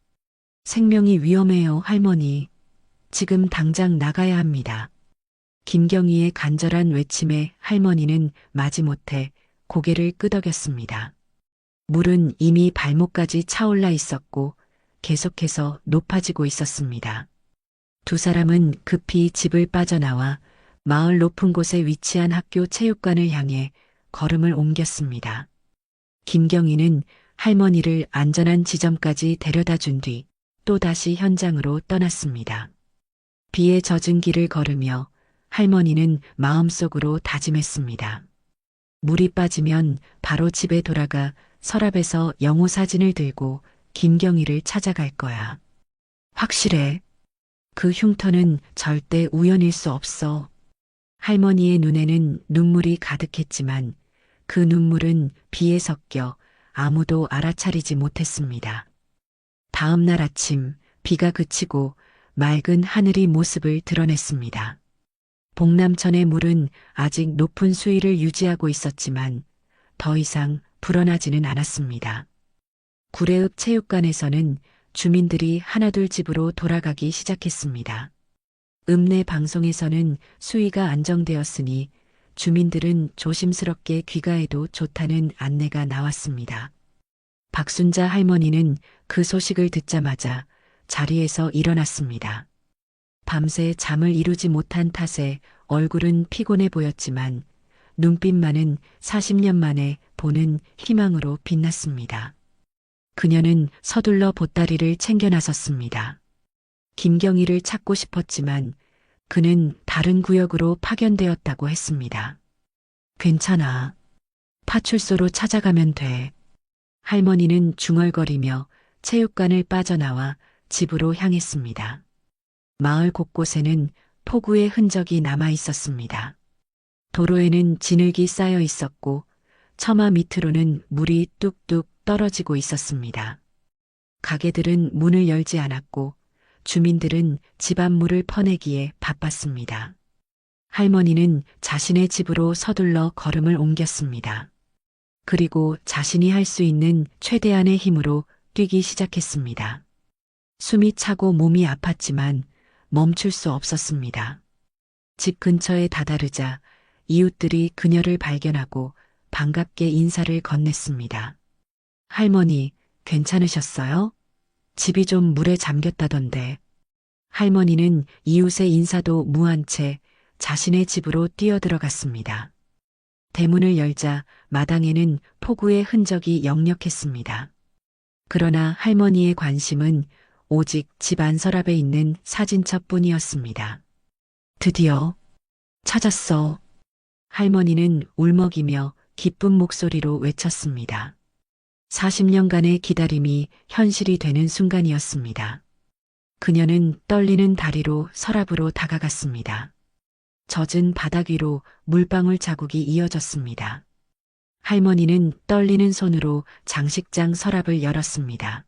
생명이 위험해요, 할머니. 지금 당장 나가야 합니다. 김경희의 간절한 외침에 할머니는 마지못해 고개를 끄덕였습니다. 물은 이미 발목까지 차올라 있었고 계속해서 높아지고 있었습니다. 두 사람은 급히 집을 빠져나와 마을 높은 곳에 위치한 학교 체육관을 향해 걸음을 옮겼습니다. 김경희는 할머니를 안전한 지점까지 데려다 준 뒤 또다시 현장으로 떠났습니다. 비에 젖은 길을 걸으며 할머니는 마음속으로 다짐했습니다. 물이 빠지면 바로 집에 돌아가 서랍에서 영호 사진을 들고 김경희를 찾아갈 거야. 확실해. 그 흉터는 절대 우연일 수 없어. 할머니의 눈에는 눈물이 가득했지만 그 눈물은 비에 섞여 아무도 알아차리지 못했습니다. 다음 날 아침 비가 그치고 맑은 하늘이 모습을 드러냈습니다. 복남천의 물은 아직 높은 수위를 유지하고 있었지만 더 이상 불어나지는 않았습니다. 구례읍 체육관에서는 주민들이 하나둘 집으로 돌아가기 시작했습니다. 읍내 방송에서는 수위가 안정되었으니 주민들은 조심스럽게 귀가해도 좋다는 안내가 나왔습니다. 박순자 할머니는 그 소식을 듣자마자 자리에서 일어났습니다. 밤새 잠을 이루지 못한 탓에 얼굴은 피곤해 보였지만 눈빛만은 40년 만에 보는 희망으로 빛났습니다. 그녀는 서둘러 보따리를 챙겨 나섰습니다. 김경희를 찾고 싶었지만 그는 다른 구역으로 파견되었다고 했습니다. 괜찮아. 파출소로 찾아가면 돼. 할머니는 중얼거리며 체육관을 빠져나와 집으로 향했습니다. 마을 곳곳에는 폭우의 흔적이 남아 있었습니다. 도로에는 진흙이 쌓여 있었고 처마 밑으로는 물이 뚝뚝 떨어지고 있었습니다. 가게들은 문을 열지 않았고 주민들은 집 앞 물을 퍼내기에 바빴습니다. 할머니는 자신의 집으로 서둘러 걸음을 옮겼습니다. 그리고 자신이 할 수 있는 최대한의 힘으로 뛰기 시작했습니다. 숨이 차고 몸이 아팠지만 멈출 수 없었습니다. 집 근처에 다다르자 이웃들이 그녀를 발견하고 반갑게 인사를 건넸습니다. 할머니, 괜찮으셨어요? 집이 좀 물에 잠겼다던데. 할머니는 이웃의 인사도 무한 채 자신의 집으로 뛰어들어갔습니다. 대문을 열자 마당에는 폭우의 흔적이 역력했습니다. 그러나 할머니의 관심은 오직 집 안서랍에 있는 사진첩뿐이었습니다. 드디어 찾았어. 할머니는 울먹이며 기쁜 목소리로 외쳤습니다. 40년간의 기다림이 현실이 되는 순간이었습니다. 그녀는 떨리는 다리로 서랍으로 다가갔습니다. 젖은 바닥 위로 물방울 자국이 이어졌습니다. 할머니는 떨리는 손으로 장식장 서랍을 열었습니다.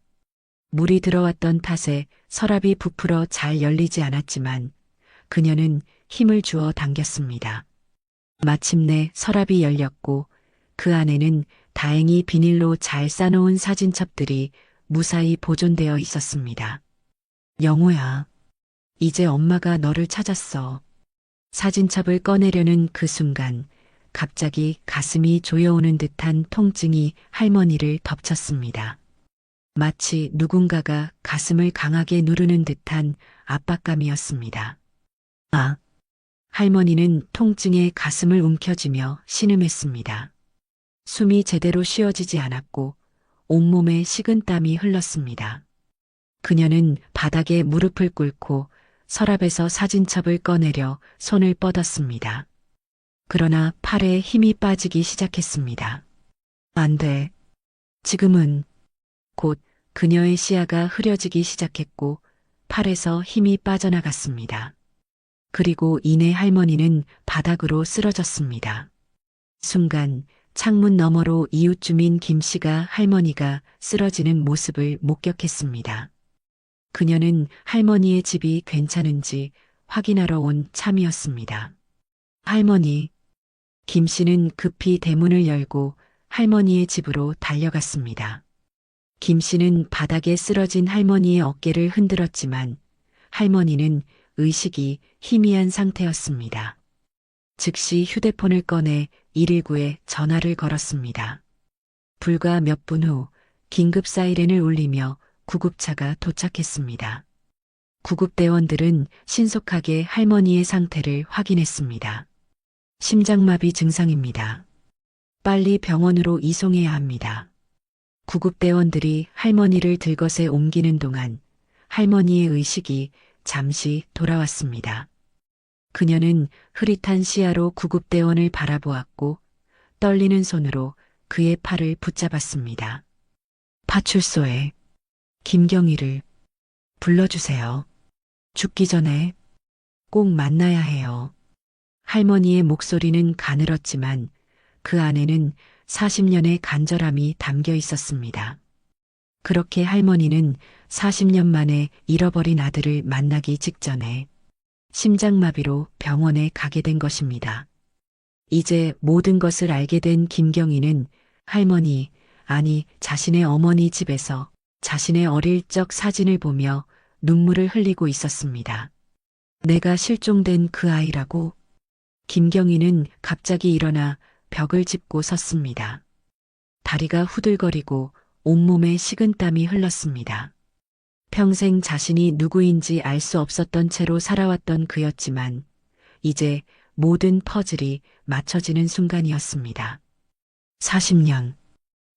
물이 들어왔던 탓에 서랍이 부풀어 잘 열리지 않았지만 그녀는 힘을 주어 당겼습니다. 마침내 서랍이 열렸고 그 안에는 다행히 비닐로 잘 싸놓은 사진첩들이 무사히 보존되어 있었습니다. 영호야, 이제 엄마가 너를 찾았어. 사진첩을 꺼내려는 그 순간 갑자기 가슴이 조여오는 듯한 통증이 할머니를 덮쳤습니다. 마치 누군가가 가슴을 강하게 누르는 듯한 압박감이었습니다. 아, 할머니는 통증에 가슴을 움켜쥐며 신음했습니다. 숨이 제대로 쉬어지지 않았고 온몸에 식은땀이 흘렀습니다. 그녀는 바닥에 무릎을 꿇고 서랍에서 사진첩을 꺼내려 손을 뻗었습니다. 그러나 팔에 힘이 빠지기 시작했습니다. 안 돼. 지금은. 곧 그녀의 시야가 흐려지기 시작했고 팔에서 힘이 빠져나갔습니다. 그리고 이내 할머니는 바닥으로 쓰러졌습니다. 순간 창문 너머로 이웃 주민 김 씨가 할머니가 쓰러지는 모습을 목격했습니다. 그녀는 할머니의 집이 괜찮은지 확인하러 온 참이었습니다. 할머니. 김 씨는 급히 대문을 열고 할머니의 집으로 달려갔습니다. 김 씨는 바닥에 쓰러진 할머니의 어깨를 흔들었지만 할머니는 의식이 희미한 상태였습니다. 즉시 휴대폰을 꺼내 119에 전화를 걸었습니다. 불과 몇 분 후 긴급 사이렌을 울리며 구급차가 도착했습니다. 구급대원들은 신속하게 할머니의 상태를 확인했습니다. 심장마비 증상입니다. 빨리 병원으로 이송해야 합니다. 구급대원들이 할머니를 들것에 옮기는 동안 할머니의 의식이 잠시 돌아왔습니다. 그녀는 흐릿한 시야로 구급대원을 바라보았고 떨리는 손으로 그의 팔을 붙잡았습니다. 파출소에 김경희를 불러주세요. 죽기 전에 꼭 만나야 해요. 할머니의 목소리는 가늘었지만 그 안에는 40년의 간절함이 담겨 있었습니다. 그렇게 할머니는 40년 만에 잃어버린 아들을 만나기 직전에 심장마비로 병원에 가게 된 것입니다. 이제 모든 것을 알게 된 김경희는 할머니, 아니 자신의 어머니 집에서 자신의 어릴 적 사진을 보며 눈물을 흘리고 있었습니다. 내가 실종된 그 아이라고? 김경희는 갑자기 일어나 벽을 짚고 섰습니다. 다리가 후들거리고 온몸에 식은땀이 흘렀습니다. 평생 자신이 누구인지 알 수 없었던 채로 살아왔던 그였지만 이제 모든 퍼즐이 맞춰지는 순간이었습니다.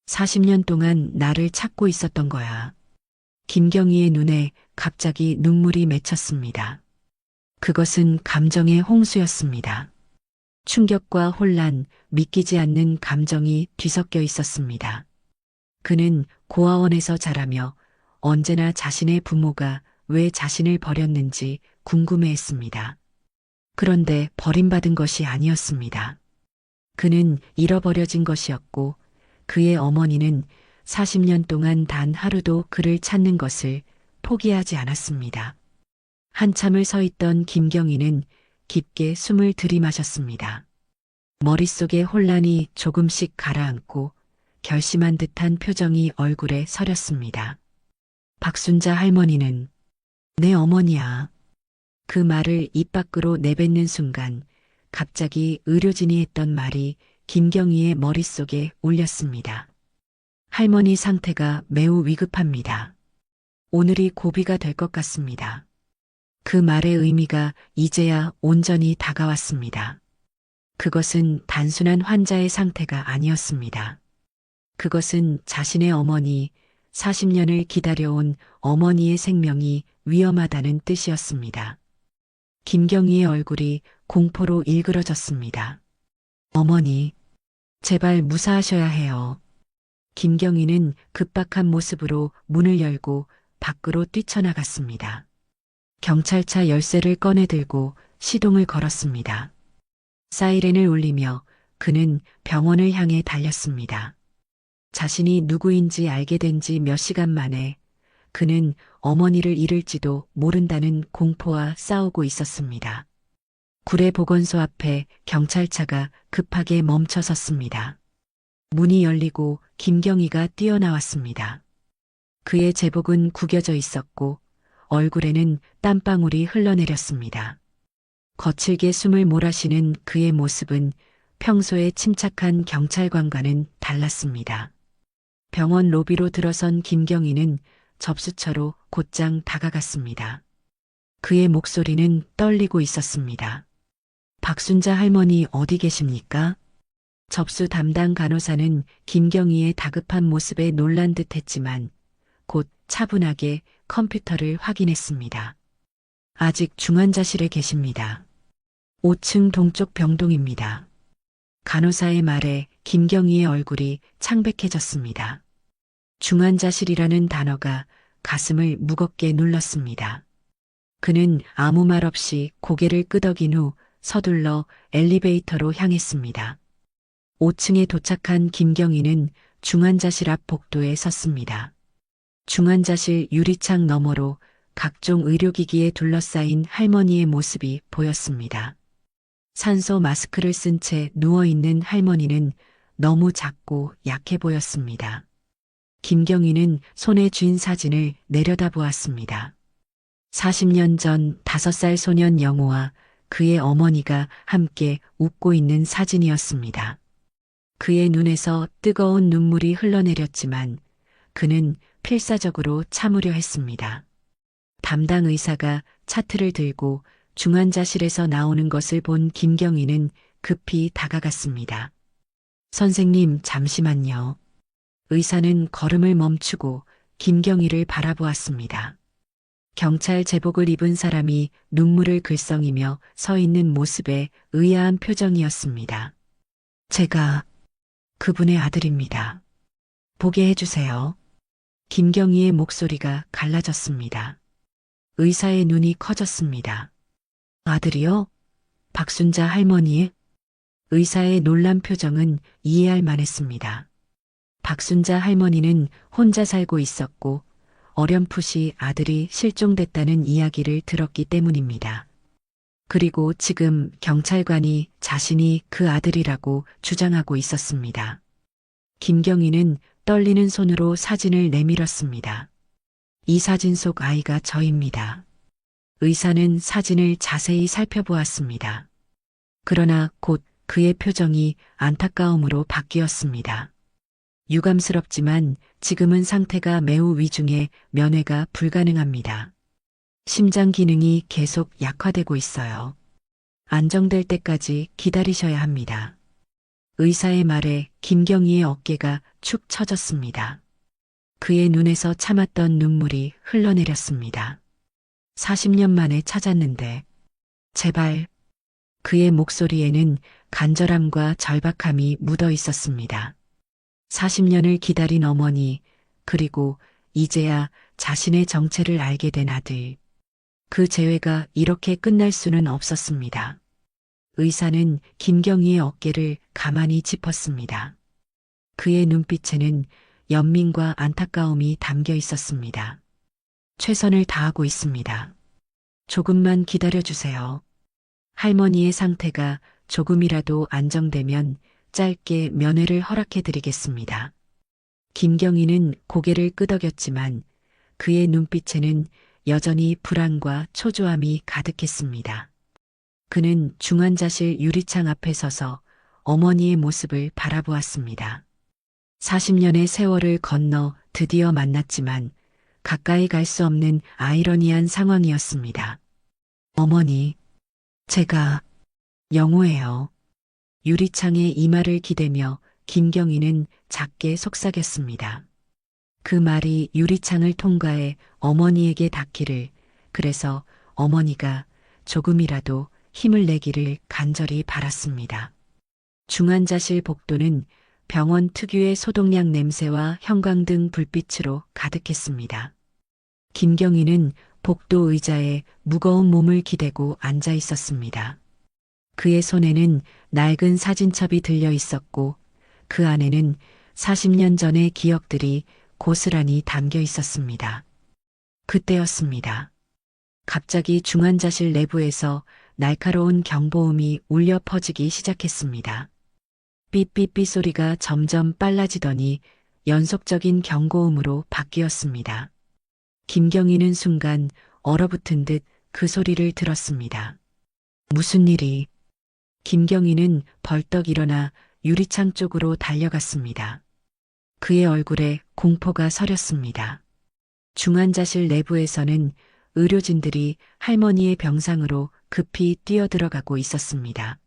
40년 동안 나를 찾고 있었던 거야. 김경희의 눈에 갑자기 눈물이 맺혔습니다. 그것은 감정의 홍수였습니다. 충격과 혼란, 믿기지 않는 감정이 뒤섞여 있었습니다. 그는 고아원에서 자라며 언제나 자신의 부모가 왜 자신을 버렸는지 궁금해했습니다. 그런데 버림받은 것이 아니었습니다. 그는 잃어버려진 것이었고 그의 어머니는 40년 동안 단 하루도 그를 찾는 것을 포기하지 않았습니다. 한참을 서 있던 김경희는 깊게 숨을 들이마셨습니다. 머릿속의 혼란이 조금씩 가라앉고 결심한 듯한 표정이 얼굴에 서렸습니다. 박순자 할머니는 내 어머니야. 그 말을 입 밖으로 내뱉는 순간 갑자기 의료진이 했던 말이 김경희의 머릿속에 울렸습니다. 할머니 상태가 매우 위급합니다. 오늘이 고비가 될 것 같습니다. 그 말의 의미가 이제야 온전히 다가왔습니다. 그것은 단순한 환자의 상태가 아니었습니다. 그것은 자신의 어머니, 40년을 기다려온 어머니의 생명이 위험하다는 뜻이었습니다. 김경희의 얼굴이 공포로 일그러졌습니다. 어머니, 제발 무사하셔야 해요. 김경희는 급박한 모습으로 문을 열고 밖으로 뛰쳐나갔습니다. 경찰차 열쇠를 꺼내들고 시동을 걸었습니다. 사이렌을 울리며 그는 병원을 향해 달렸습니다. 자신이 누구인지 알게 된 지 몇 시간 만에 그는 어머니를 잃을지도 모른다는 공포와 싸우고 있었습니다. 구례보건소 앞에 경찰차가 급하게 멈춰 섰습니다. 문이 열리고 김경희가 뛰어나왔습니다. 그의 제복은 구겨져 있었고 얼굴에는 땀방울이 흘러내렸습니다. 거칠게 숨을 몰아쉬는 그의 모습은 평소에 침착한 경찰관과는 달랐습니다. 병원 로비로 들어선 김경희는 접수처로 곧장 다가갔습니다. 그의 목소리는 떨리고 있었습니다. 박순자 할머니 어디 계십니까? 접수 담당 간호사는 김경희의 다급한 모습에 놀란 듯 했지만 곧 차분하게 컴퓨터를 확인했습니다. 아직 중환자실에 계십니다. 5층 동쪽 병동입니다. 간호사의 말에 김경희의 얼굴이 창백해졌습니다. 중환자실이라는 단어가 가슴을 무겁게 눌렀습니다. 그는 아무 말 없이 고개를 끄덕인 후 서둘러 엘리베이터로 향했습니다. 5층에 도착한 김경희는 중환자실 앞 복도에 섰습니다. 중환자실 유리창 너머로 각종 의료기기에 둘러싸인 할머니의 모습이 보였습니다. 산소 마스크를 쓴 채 누워있는 할머니는 너무 작고 약해 보였습니다. 김경희는 손에 쥔 사진을 내려다보았습니다. 40년 전 5살 소년 영호와 그의 어머니가 함께 웃고 있는 사진이었습니다. 그의 눈에서 뜨거운 눈물이 흘러내렸지만 그는 필사적으로 참으려 했습니다. 담당 의사가 차트를 들고 중환자실에서 나오는 것을 본 김경희는 급히 다가갔습니다. 선생님, 잠시만요. 의사는 걸음을 멈추고 김경희를 바라보았습니다. 경찰 제복을 입은 사람이 눈물을 글썽이며 서 있는 모습에 의아한 표정이었습니다. 제가 그분의 아들입니다. 보게 해주세요. 김경희의 목소리가 갈라졌습니다. 의사의 눈이 커졌습니다. 아들이요? 박순자 할머니? 의사의 놀란 표정은 이해할 만했습니다. 박순자 할머니는 혼자 살고 있었고 어렴풋이 아들이 실종됐다는 이야기를 들었기 때문입니다. 그리고 지금 경찰관이 자신이 그 아들이라고 주장하고 있었습니다. 김경희는 떨리는 손으로 사진을 내밀었습니다. 이 사진 속 아이가 저입니다. 의사는 사진을 자세히 살펴보았습니다. 그러나 곧 그의 표정이 안타까움으로 바뀌었습니다. 유감스럽지만 지금은 상태가 매우 위중해 면회가 불가능합니다. 심장 기능이 계속 약화되고 있어요. 안정될 때까지 기다리셔야 합니다. 의사의 말에 김경희의 어깨가 축 처졌습니다. 그의 눈에서 참았던 눈물이 흘러내렸습니다. 40년 만에 찾았는데 제발. 그의 목소리에는 간절함과 절박함이 묻어 있었습니다. 40년을 기다린 어머니, 그리고 이제야 자신의 정체를 알게 된 아들. 그 재회가 이렇게 끝날 수는 없었습니다. 의사는 김경희의 어깨를 가만히 짚었습니다. 그의 눈빛에는 연민과 안타까움이 담겨 있었습니다. 최선을 다하고 있습니다. 조금만 기다려주세요. 할머니의 상태가 조금이라도 안정되면 짧게 면회를 허락해드리겠습니다. 김경희는 고개를 끄덕였지만 그의 눈빛에는 여전히 불안과 초조함이 가득했습니다. 그는 중환자실 유리창 앞에 서서 어머니의 모습을 바라보았습니다. 40년의 세월을 건너 드디어 만났지만 가까이 갈 수 없는 아이러니한 상황이었습니다. 어머니, 제가 영호예요. 유리창에 이마를 기대며 김경희는 작게 속삭였습니다. 그 말이 유리창을 통과해 어머니에게 닿기를, 그래서 어머니가 조금이라도 힘을 내기를 간절히 바랐습니다. 중환자실 복도는 병원 특유의 소독약 냄새와 형광등 불빛으로 가득했습니다. 김경희는 복도 의자에 무거운 몸을 기대고 앉아 있었습니다. 그의 손에는 낡은 사진첩이 들려 있었고 그 안에는 40년 전의 기억들이 고스란히 담겨 있었습니다. 그때였습니다. 갑자기 중환자실 내부에서 날카로운 경보음이 울려 퍼지기 시작했습니다. 삐삐삐 소리가 점점 빨라지더니 연속적인 경고음으로 바뀌었습니다. 김경희는 순간 얼어붙은 듯 그 소리를 들었습니다. 무슨 일이? 김경희는 벌떡 일어나 유리창 쪽으로 달려갔습니다. 그의 얼굴에 공포가 서렸습니다. 중환자실 내부에서는 의료진들이 할머니의 병상으로 급히 뛰어들어가고 있었습니다.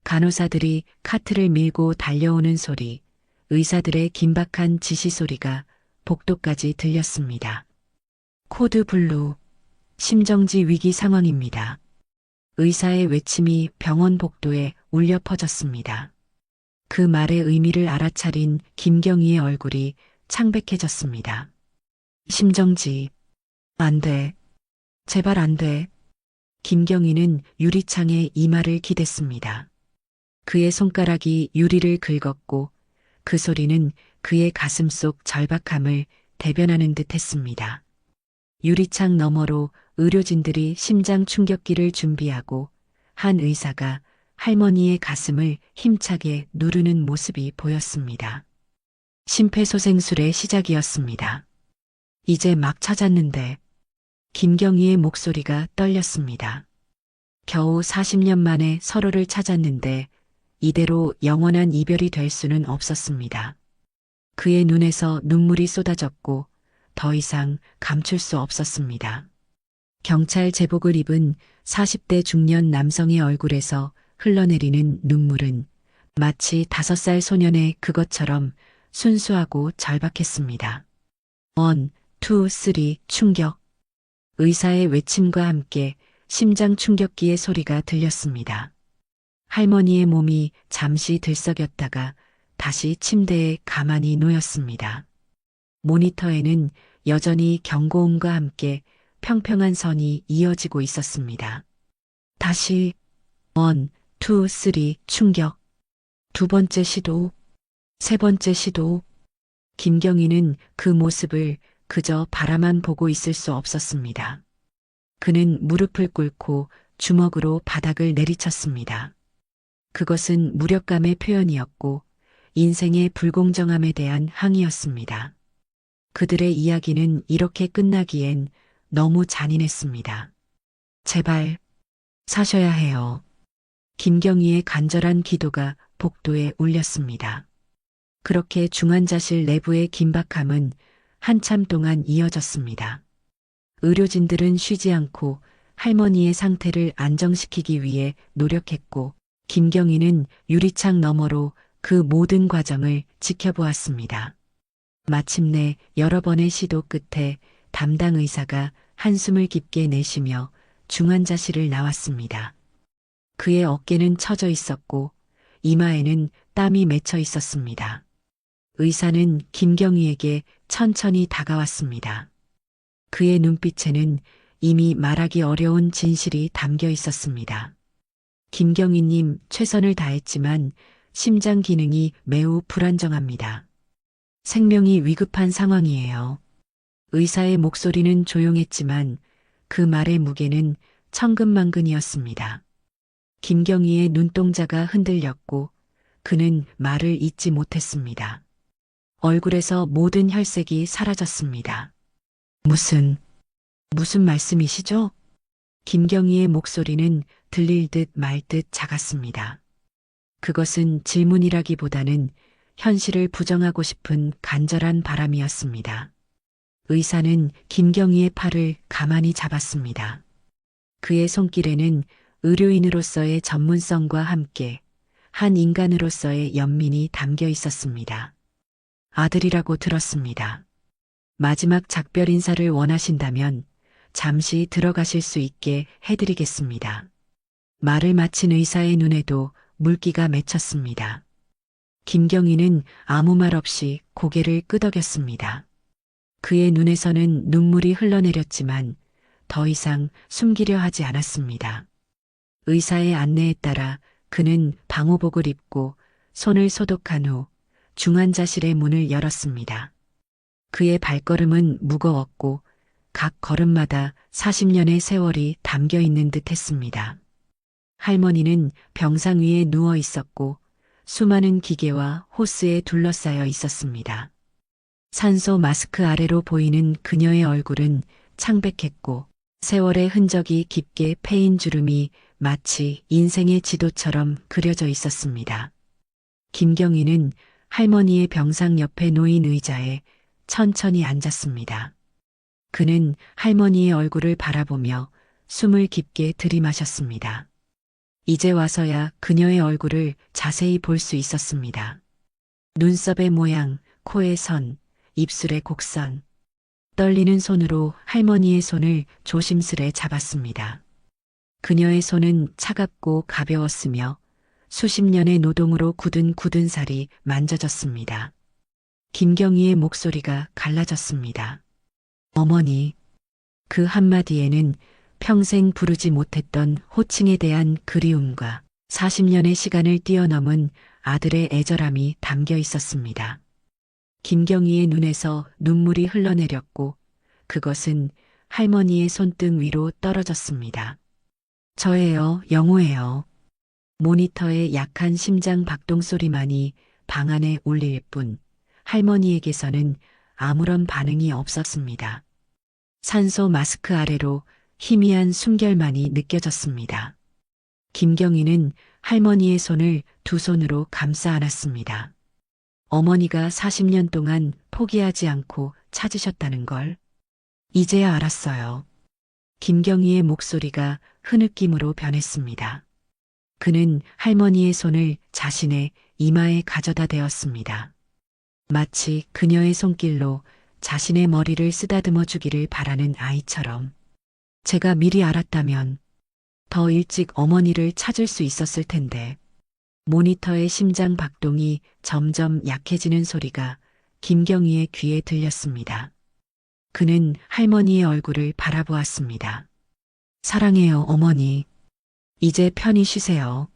간호사들이 카트를 밀고 달려오는 소리, 의사들의 긴박한 지시 소리가 복도까지 들렸습니다. 코드 블루, 심정지 위기 상황입니다. 의사의 외침이 병원 복도에 울려 퍼졌습니다. 그 말의 의미를 알아차린 김경희의 얼굴이 창백해졌습니다. 심정지, 안 돼. 제발 안 돼. 김경희는 유리창에 이마를 기댔습니다. 그의 손가락이 유리를 긁었고 그 소리는 그의 가슴 속 절박함을 대변하는 듯 했습니다. 유리창 너머로 의료진들이 심장 충격기를 준비하고 한 의사가 할머니의 가슴을 힘차게 누르는 모습이 보였습니다. 심폐소생술의 시작이었습니다. 이제 막 찾았는데 김경희의 목소리가 떨렸습니다. 겨우 40년 만에 서로를 찾았는데 이대로 영원한 이별이 될 수는 없었습니다. 그의 눈에서 눈물이 쏟아졌고 더 이상 감출 수 없었습니다. 경찰 제복을 입은 40대 중년 남성의 얼굴에서 흘러내리는 눈물은 마치 5살 소년의 그것처럼 순수하고 절박했습니다. 1, 2, 3 충격. 의사의 외침과 함께 심장 충격기의 소리가 들렸습니다. 할머니의 몸이 잠시 들썩였다가 다시 침대에 가만히 놓였습니다. 모니터에는 여전히 경고음과 함께 평평한 선이 이어지고 있었습니다. 다시 1, 2, 3 충격. 두 번째 시도, 세 번째 시도. 김경희는 그 모습을 그저 바라만 보고 있을 수 없었습니다. 그는 무릎을 꿇고 주먹으로 바닥을 내리쳤습니다. 그것은 무력감의 표현이었고 인생의 불공정함에 대한 항의였습니다. 그들의 이야기는 이렇게 끝나기엔 너무 잔인했습니다. 제발 사셔야 해요. 김경희의 간절한 기도가 복도에 울렸습니다. 그렇게 중환자실 내부의 긴박함은 한참 동안 이어졌습니다. 의료진들은 쉬지 않고 할머니의 상태를 안정시키기 위해 노력했고 김경희는 유리창 너머로 그 모든 과정을 지켜보았습니다. 마침내 여러 번의 시도 끝에 담당 의사가 한숨을 깊게 내쉬며 중환자실을 나왔습니다. 그의 어깨는 처져 있었고 이마에는 땀이 맺혀 있었습니다. 의사는 김경희에게 천천히 다가왔습니다. 그의 눈빛에는 이미 말하기 어려운 진실이 담겨 있었습니다. 김경희님, 최선을 다했지만 심장 기능이 매우 불안정합니다. 생명이 위급한 상황이에요. 의사의 목소리는 조용했지만 그 말의 무게는 천근만근이었습니다. 김경희의 눈동자가 흔들렸고 그는 말을 잇지 못했습니다. 얼굴에서 모든 혈색이 사라졌습니다. 무슨 말씀이시죠? 김경희의 목소리는 들릴 듯 말 듯 작았습니다. 그것은 질문이라기보다는 현실을 부정하고 싶은 간절한 바람이었습니다. 의사는 김경희의 팔을 가만히 잡았습니다. 그의 손길에는 의료인으로서의 전문성과 함께 한 인간으로서의 연민이 담겨 있었습니다. 아들이라고 들었습니다. 마지막 작별 인사를 원하신다면 잠시 들어가실 수 있게 해드리겠습니다. 말을 마친 의사의 눈에도 물기가 맺혔습니다. 김경희는 아무 말 없이 고개를 끄덕였습니다. 그의 눈에서는 눈물이 흘러내렸지만 더 이상 숨기려 하지 않았습니다. 의사의 안내에 따라 그는 방호복을 입고 손을 소독한 후 중환자실의 문을 열었습니다. 그의 발걸음은 무거웠고 각 걸음마다 40년의 세월이 담겨 있는 듯 했습니다. 할머니는 병상 위에 누워 있었고 수많은 기계와 호스에 둘러싸여 있었습니다. 산소 마스크 아래로 보이는 그녀의 얼굴은 창백했고 세월의 흔적이 깊게 패인 주름이 마치 인생의 지도처럼 그려져 있었습니다. 김경희는 할머니의 병상 옆에 놓인 의자에 천천히 앉았습니다. 그는 할머니의 얼굴을 바라보며 숨을 깊게 들이마셨습니다. 이제 와서야 그녀의 얼굴을 자세히 볼 수 있었습니다. 눈썹의 모양, 코의 선, 입술의 곡선. 떨리는 손으로 할머니의 손을 조심스레 잡았습니다. 그녀의 손은 차갑고 가벼웠으며 수십 년의 노동으로 굳은 살이 만져졌습니다. 김경희의 목소리가 갈라졌습니다. 어머니. 그 한마디에는 평생 부르지 못했던 호칭에 대한 그리움과 40년의 시간을 뛰어넘은 아들의 애절함이 담겨 있었습니다. 김경희의 눈에서 눈물이 흘러내렸고 그것은 할머니의 손등 위로 떨어졌습니다. 저예요, 영호예요. 모니터의 약한 심장 박동 소리만이 방 안에 울릴 뿐 할머니에게서는 아무런 반응이 없었습니다. 산소 마스크 아래로 희미한 숨결만이 느껴졌습니다. 김경희는 할머니의 손을 두 손으로 감싸 안았습니다. 어머니가 40년 동안 포기하지 않고 찾으셨다는 걸 이제야 알았어요. 김경희의 목소리가 흐느낌으로 변했습니다. 그는 할머니의 손을 자신의 이마에 가져다 대었습니다. 마치 그녀의 손길로 자신의 머리를 쓰다듬어 주기를 바라는 아이처럼. 제가 미리 알았다면 더 일찍 어머니를 찾을 수 있었을 텐데. 모니터의 심장 박동이 점점 약해지는 소리가 김경희의 귀에 들렸습니다. 그는 할머니의 얼굴을 바라보았습니다. 사랑해요, 어머니. 이제 편히 쉬세요.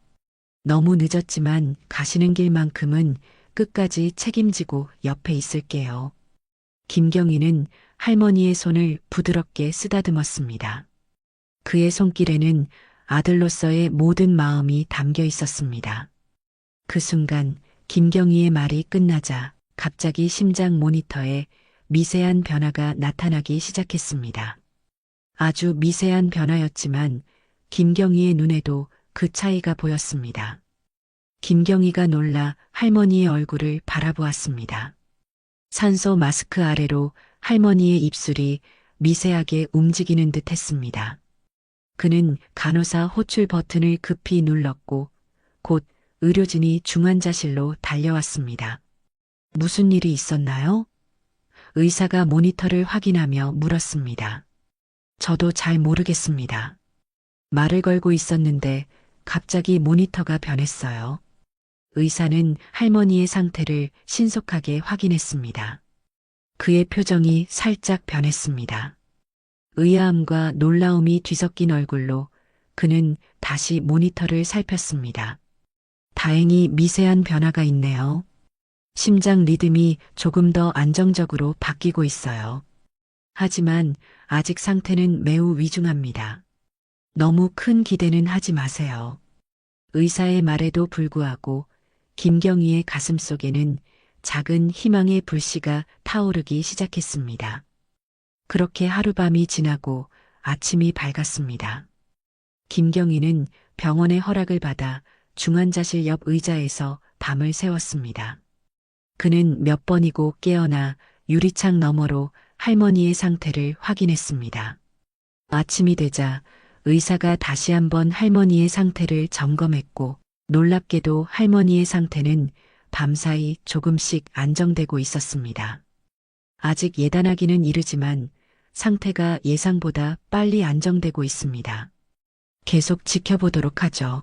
너무 늦었지만 가시는 길만큼은 끝까지 책임지고 옆에 있을게요. 김경희는 할머니의 손을 부드럽게 쓰다듬었습니다. 그의 손길에는 아들로서의 모든 마음이 담겨 있었습니다. 그 순간 김경희의 말이 끝나자 갑자기 심장 모니터에 미세한 변화가 나타나기 시작했습니다. 아주 미세한 변화였지만 김경희의 눈에도 그 차이가 보였습니다. 김경희가 놀라 할머니의 얼굴을 바라보았습니다. 산소 마스크 아래로 할머니의 입술이 미세하게 움직이는 듯 했습니다. 그는 간호사 호출 버튼을 급히 눌렀고 곧 의료진이 중환자실로 달려왔습니다. 무슨 일이 있었나요? 의사가 모니터를 확인하며 물었습니다. 저도 잘 모르겠습니다. 말을 걸고 있었는데 갑자기 모니터가 변했어요. 의사는 할머니의 상태를 신속하게 확인했습니다. 그의 표정이 살짝 변했습니다. 의아함과 놀라움이 뒤섞인 얼굴로 그는 다시 모니터를 살폈습니다. 다행히 미세한 변화가 있네요. 심장 리듬이 조금 더 안정적으로 바뀌고 있어요. 하지만 아직 상태는 매우 위중합니다. 너무 큰 기대는 하지 마세요. 의사의 말에도 불구하고 김경희의 가슴 속에는 작은 희망의 불씨가 타오르기 시작했습니다. 그렇게 하룻밤이 지나고 아침이 밝았습니다. 김경희는 병원의 허락을 받아 중환자실 옆 의자에서 밤을 새웠습니다. 그는 몇 번이고 깨어나 유리창 너머로 할머니의 상태를 확인했습니다. 아침이 되자 의사가 다시 한번 할머니의 상태를 점검했고 놀랍게도 할머니의 상태는 밤사이 조금씩 안정되고 있었습니다. 아직 예단하기는 이르지만 상태가 예상보다 빨리 안정되고 있습니다. 계속 지켜보도록 하죠.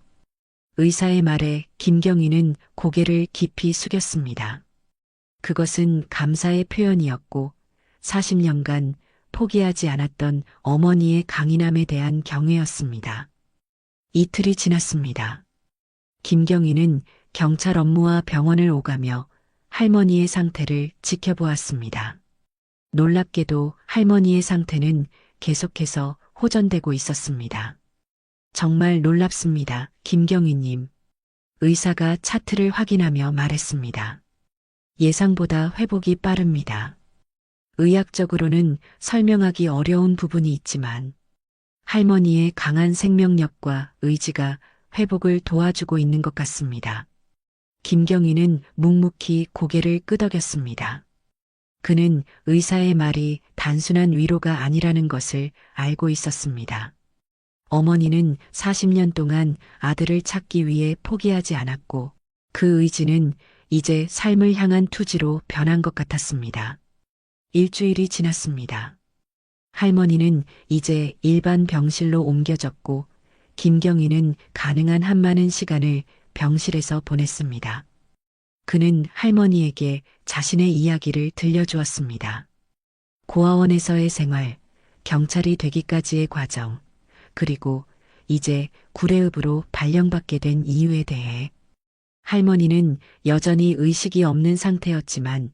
의사의 말에 김경희는 고개를 깊이 숙였습니다. 그것은 감사의 표현이었고 40년간 포기하지 않았던 어머니의 강인함에 대한 경애였습니다. 이틀이 지났습니다. 김경희는 경찰 업무와 병원을 오가며 할머니의 상태를 지켜보았습니다. 놀랍게도 할머니의 상태는 계속해서 호전되고 있었습니다. 정말 놀랍습니다, 김경희님. 의사가 차트를 확인하며 말했습니다. 예상보다 회복이 빠릅니다. 의학적으로는 설명하기 어려운 부분이 있지만 할머니의 강한 생명력과 의지가 회복을 도와주고 있는 것 같습니다. 김경희는 묵묵히 고개를 끄덕였습니다. 그는 의사의 말이 단순한 위로가 아니라는 것을 알고 있었습니다. 어머니는 40년 동안 아들을 찾기 위해 포기하지 않았고 그 의지는 이제 삶을 향한 투지로 변한 것 같았습니다. 일주일이 지났습니다. 할머니는 이제 일반 병실로 옮겨졌고 김경희는 가능한 한 많은 시간을 병실에서 보냈습니다. 그는 할머니에게 자신의 이야기를 들려주었습니다. 고아원에서의 생활, 경찰이 되기까지의 과정, 그리고 이제 구례읍으로 발령받게 된 이유에 대해 할머니는 여전히 의식이 없는 상태였지만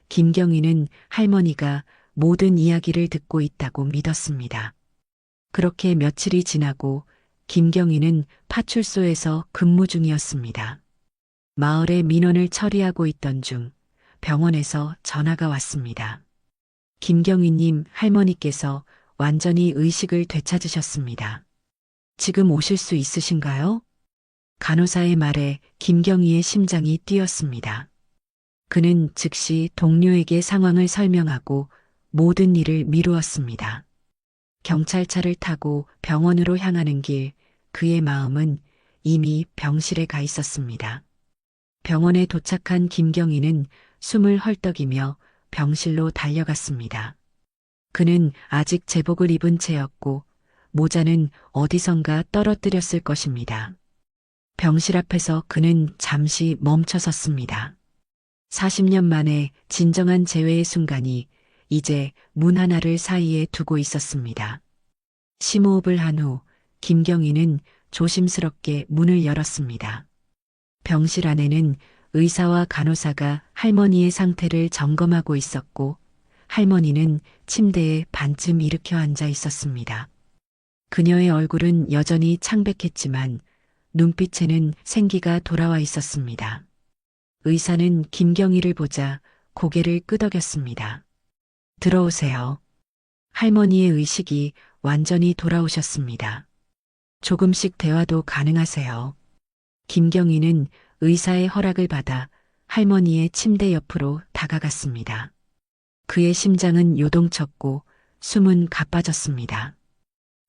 김경희는 할머니가 모든 이야기를 듣고 있다고 믿었습니다. 그렇게 며칠이 지나고 김경희는 파출소에서 근무 중이었습니다. 마을의 민원을 처리하고 있던 중 병원에서 전화가 왔습니다. 김경희님, 할머니께서 완전히 의식을 되찾으셨습니다. 지금 오실 수 있으신가요? 간호사의 말에 김경희의 심장이 뛰었습니다. 그는 즉시 동료에게 상황을 설명하고 모든 일을 미루었습니다. 경찰차를 타고 병원으로 향하는 길, 그의 마음은 이미 병실에 가 있었습니다. 병원에 도착한 김경희는 숨을 헐떡이며 병실로 달려갔습니다. 그는 아직 제복을 입은 채였고 모자는 어디선가 떨어뜨렸을 것입니다. 병실 앞에서 그는 잠시 멈춰 섰습니다. 40년 만에 진정한 재회의 순간이 이제 문 하나를 사이에 두고 있었습니다. 심호흡을 한 후 김경희는 조심스럽게 문을 열었습니다. 병실 안에는 의사와 간호사가 할머니의 상태를 점검하고 있었고 할머니는 침대에 반쯤 일으켜 앉아 있었습니다. 그녀의 얼굴은 여전히 창백했지만 눈빛에는 생기가 돌아와 있었습니다. 의사는 김경희를 보자 고개를 끄덕였습니다. 들어오세요. 할머니의 의식이 완전히 돌아오셨습니다. 조금씩 대화도 가능하세요. 김경희는 의사의 허락을 받아 할머니의 침대 옆으로 다가갔습니다. 그의 심장은 요동쳤고 숨은 가빠졌습니다.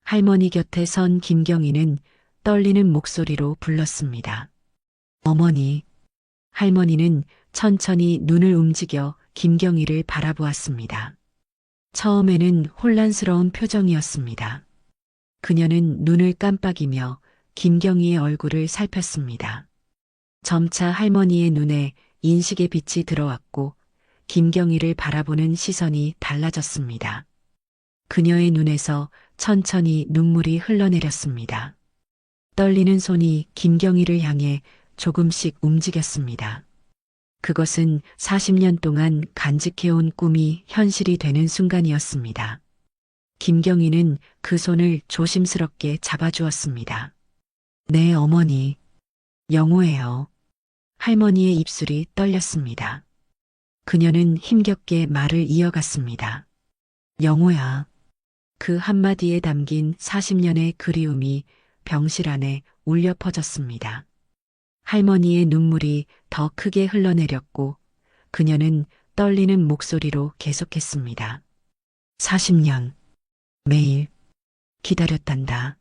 할머니 곁에 선 김경희는 떨리는 목소리로 불렀습니다. 어머니. 할머니는 천천히 눈을 움직여 김경희를 바라보았습니다. 처음에는 혼란스러운 표정이었습니다. 그녀는 눈을 깜빡이며 김경희의 얼굴을 살폈습니다. 점차 할머니의 눈에 인식의 빛이 들어왔고 김경희를 바라보는 시선이 달라졌습니다. 그녀의 눈에서 천천히 눈물이 흘러내렸습니다. 떨리는 손이 김경희를 향해 조금씩 움직였습니다. 그것은 40년 동안 간직해온 꿈이 현실이 되는 순간이었습니다. 김경희는 그 손을 조심스럽게 잡아주었습니다. 네, 어머니. 영호예요. 할머니의 입술이 떨렸습니다. 그녀는 힘겹게 말을 이어갔습니다. 영호야. 그 한마디에 담긴 40년의 그리움이 병실 안에 울려 퍼졌습니다. 할머니의 눈물이 더 크게 흘러내렸고 그녀는 떨리는 목소리로 계속했습니다. 40년. 매일 기다렸단다.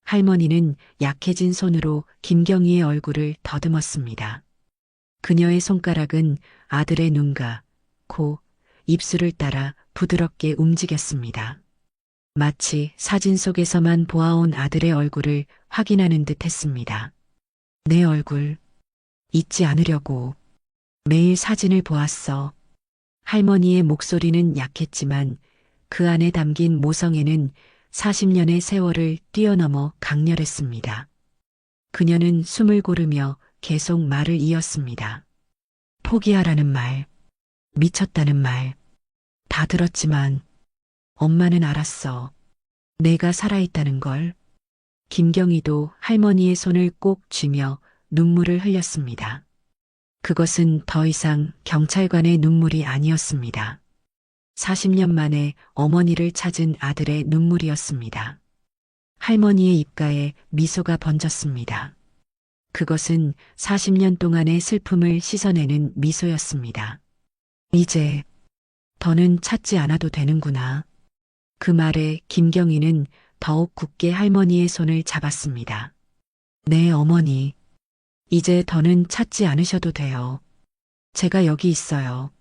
할머니는 약해진 손으로 김경희의 얼굴을 더듬었습니다. 그녀의 손가락은 아들의 눈과 코, 입술을 따라 부드럽게 움직였습니다. 마치 사진 속에서만 보아온 아들의 얼굴을 확인하는 듯 했습니다. 내 얼굴 잊지 않으려고 매일 사진을 보았어. 할머니의 목소리는 약했지만 그 안에 담긴 모성애는 40년의 세월을 뛰어넘어 강렬했습니다. 그녀는 숨을 고르며 계속 말을 이었습니다. 포기하라는 말, 미쳤다는 말, 다 들었지만 엄마는 알았어. 내가 살아있다는 걸. 김경희도 할머니의 손을 꼭 쥐며 눈물을 흘렸습니다. 그것은 더 이상 경찰관의 눈물이 아니었습니다. 40년 만에 어머니를 찾은 아들의 눈물이었습니다. 할머니의 입가에 미소가 번졌습니다. 그것은 40년 동안의 슬픔을 씻어내는 미소였습니다. 이제 더는 찾지 않아도 되는구나. 그 말에 김경희는 더욱 굳게 할머니의 손을 잡았습니다. 네, 어머니. 이제 더는 찾지 않으셔도 돼요. 제가 여기 있어요.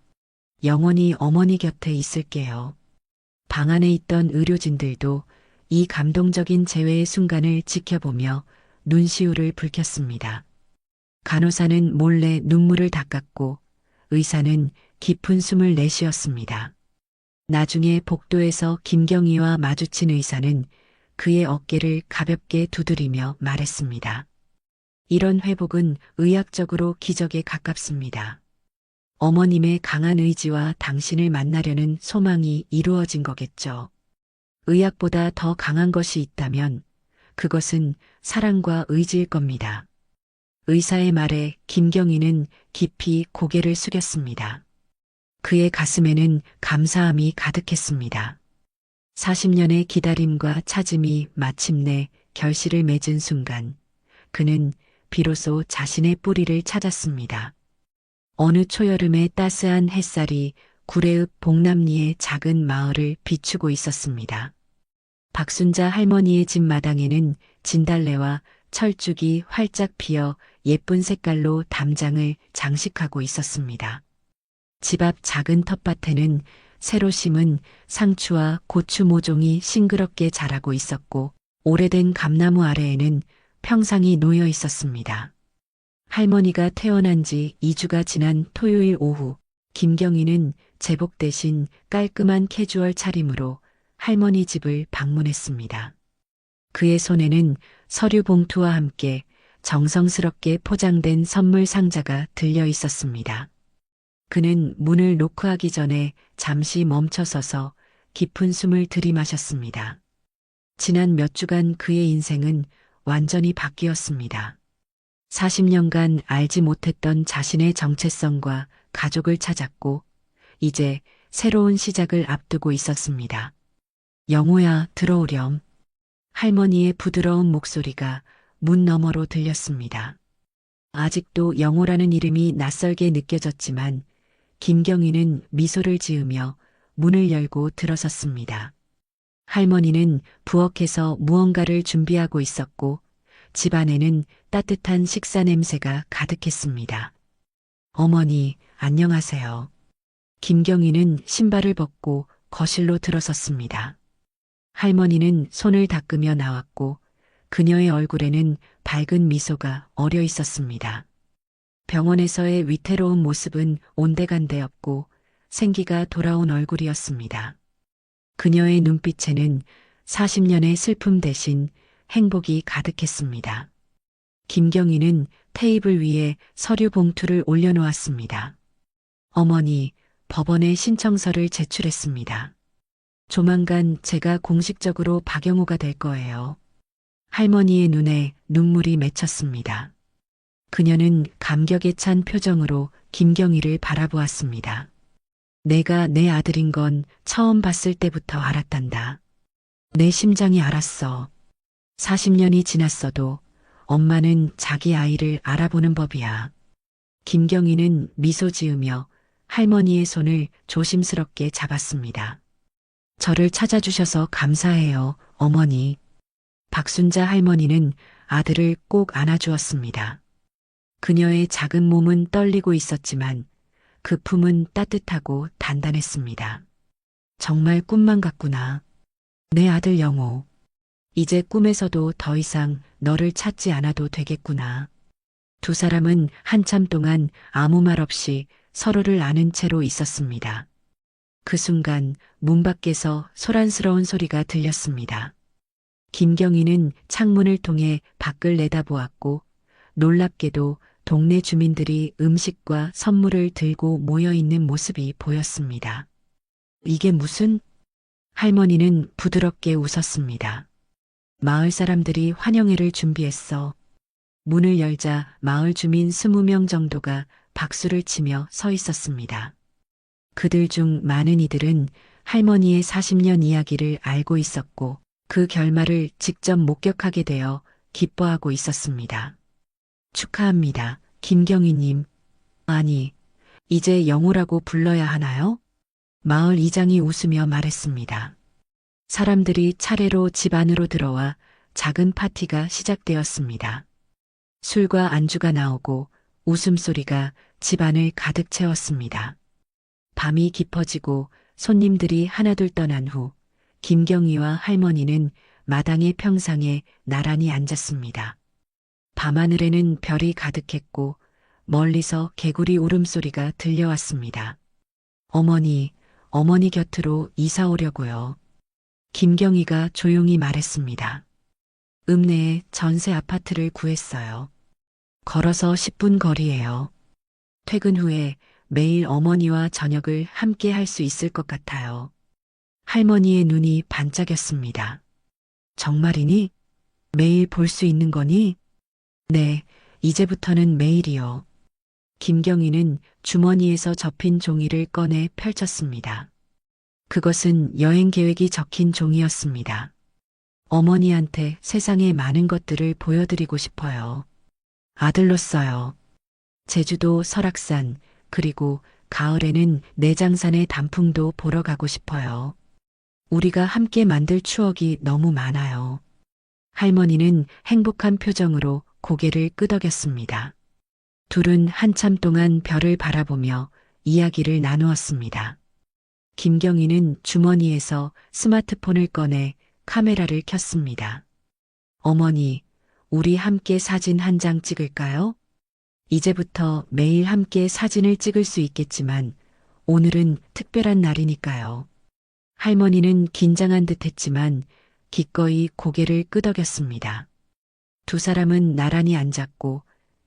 영원히 어머니 곁에 있을게요. 방 안에 있던 의료진들도 이 감동적인 재회의 순간을 지켜보며 눈시울을 붉혔습니다. 간호사는 몰래 눈물을 닦았고 의사는 깊은 숨을 내쉬었습니다. 나중에 복도에서 김경희와 마주친 의사는 그의 어깨를 가볍게 두드리며 말했습니다. 이런 회복은 의학적으로 기적에 가깝습니다. 어머님의 강한 의지와 당신을 만나려는 소망이 이루어진 거겠죠. 의학보다 더 강한 것이 있다면 그것은 사랑과 의지일 겁니다. 의사의 말에 김경희는 깊이 고개를 숙였습니다. 그의 가슴에는 감사함이 가득했습니다. 40년의 기다림과 찾음이 마침내 결실을 맺은 순간 그는 비로소 자신의 뿌리를 찾았습니다. 어느 초여름의 따스한 햇살이 구례읍 복남리의 작은 마을을 비추고 있었습니다. 박순자 할머니의 집 마당에는 진달래와 철쭉이 활짝 피어 예쁜 색깔로 담장을 장식하고 있었습니다. 집 앞 작은 텃밭에는 새로 심은 상추와 고추 모종이 싱그럽게 자라고 있었고 오래된 감나무 아래에는 평상이 놓여 있었습니다. 할머니가 태어난 지 2주가 지난 토요일 오후 김경희는 제복 대신 깔끔한 캐주얼 차림으로 할머니 집을 방문했습니다. 그의 손에는 서류 봉투와 함께 정성스럽게 포장된 선물 상자가 들려 있었습니다. 그는 문을 노크하기 전에 잠시 멈춰서서 깊은 숨을 들이마셨습니다. 지난 몇 주간 그의 인생은 완전히 바뀌었습니다. 40년간 알지 못했던 자신의 정체성과 가족을 찾았고 이제 새로운 시작을 앞두고 있었습니다. 영호야, 들어오렴. 할머니의 부드러운 목소리가 문 너머로 들렸습니다. 아직도 영호라는 이름이 낯설게 느껴졌지만 김경희는 미소를 지으며 문을 열고 들어섰습니다. 할머니는 부엌에서 무언가를 준비하고 있었고 집안에는 따뜻한 식사 냄새가 가득했습니다. 어머니, 안녕하세요. 김경희는 신발을 벗고 거실로 들어섰습니다. 할머니는 손을 닦으며 나왔고 그녀의 얼굴에는 밝은 미소가 어려 있었습니다. 병원에서의 위태로운 모습은 온데간데없고 생기가 돌아온 얼굴이었습니다. 그녀의 눈빛에는 40년의 슬픔 대신 행복이 가득했습니다. 김경희는 테이블 위에 서류 봉투를 올려놓았습니다. 어머니, 법원에 신청서를 제출했습니다. 조만간 제가 공식적으로 박영호가 될 거예요. 할머니의 눈에 눈물이 맺혔습니다. 그녀는 감격에 찬 표정으로 김경희를 바라보았습니다. 내가 내 아들인 건 처음 봤을 때부터 알았단다. 내 심장이 알았어. 40년이 지났어도 엄마는 자기 아이를 알아보는 법이야. 김경희는 미소 지으며 할머니의 손을 조심스럽게 잡았습니다. 저를 찾아주셔서 감사해요, 어머니. 박순자 할머니는 아들을 꼭 안아주었습니다. 그녀의 작은 몸은 떨리고 있었지만 그 품은 따뜻하고 단단했습니다. 정말 꿈만 같구나. 내 아들 영호. 이제 꿈에서도 더 이상 너를 찾지 않아도 되겠구나. 두 사람은 한참 동안 아무 말 없이 서로를 아는 채로 있었습니다. 그 순간 문 밖에서 소란스러운 소리가 들렸습니다. 김경희는 창문을 통해 밖을 내다보았고 놀랍게도 동네 주민들이 음식과 선물을 들고 모여 있는 모습이 보였습니다. 이게 무슨? 할머니는 부드럽게 웃었습니다. 마을 사람들이 환영회를 준비했어. 문을 열자 마을 주민 20명 정도가 박수를 치며 서 있었습니다. 그들 중 많은 이들은 할머니의 40년 이야기를 알고 있었고 그 결말을 직접 목격하게 되어 기뻐하고 있었습니다. 축하합니다, 김경희님. 아니, 이제 영호라고 불러야 하나요? 마을 이장이 웃으며 말했습니다. 사람들이 차례로 집 안으로 들어와 작은 파티가 시작되었습니다. 술과 안주가 나오고 웃음소리가 집안을 가득 채웠습니다. 밤이 깊어지고 손님들이 하나둘 떠난 후 김경희와 할머니는 마당의 평상에 나란히 앉았습니다. 밤하늘에는 별이 가득했고 멀리서 개구리 울음소리가 들려왔습니다. 어머니 곁으로 이사 오려고요. 김경희가 조용히 말했습니다. 읍내에 전세 아파트를 구했어요. 걸어서 10분 거리예요. 퇴근 후에 매일 어머니와 저녁을 함께 할 수 있을 것 같아요. 할머니의 눈이 반짝였습니다. 정말이니? 매일 볼 수 있는 거니? 네, 이제부터는 매일이요. 김경희는 주머니에서 접힌 종이를 꺼내 펼쳤습니다. 그것은 여행 계획이 적힌 종이였습니다. 어머니한테 세상의 많은 것들을 보여드리고 싶어요. 아들로서요. 제주도 설악산, 그리고 가을에는 내장산의 단풍도 보러 가고 싶어요. 우리가 함께 만들 추억이 너무 많아요. 할머니는 행복한 표정으로 고개를 끄덕였습니다. 둘은 한참 동안 별을 바라보며 이야기를 나누었습니다. 김경희는 주머니에서 스마트폰을 꺼내 카메라를 켰습니다. 어머니, 우리 함께 사진 한 장 찍을까요? 이제부터 매일 함께 사진을 찍을 수 있겠지만 오늘은 특별한 날이니까요. 할머니는 긴장한 듯 했지만 기꺼이 고개를 끄덕였습니다. 두 사람은 나란히 앉았고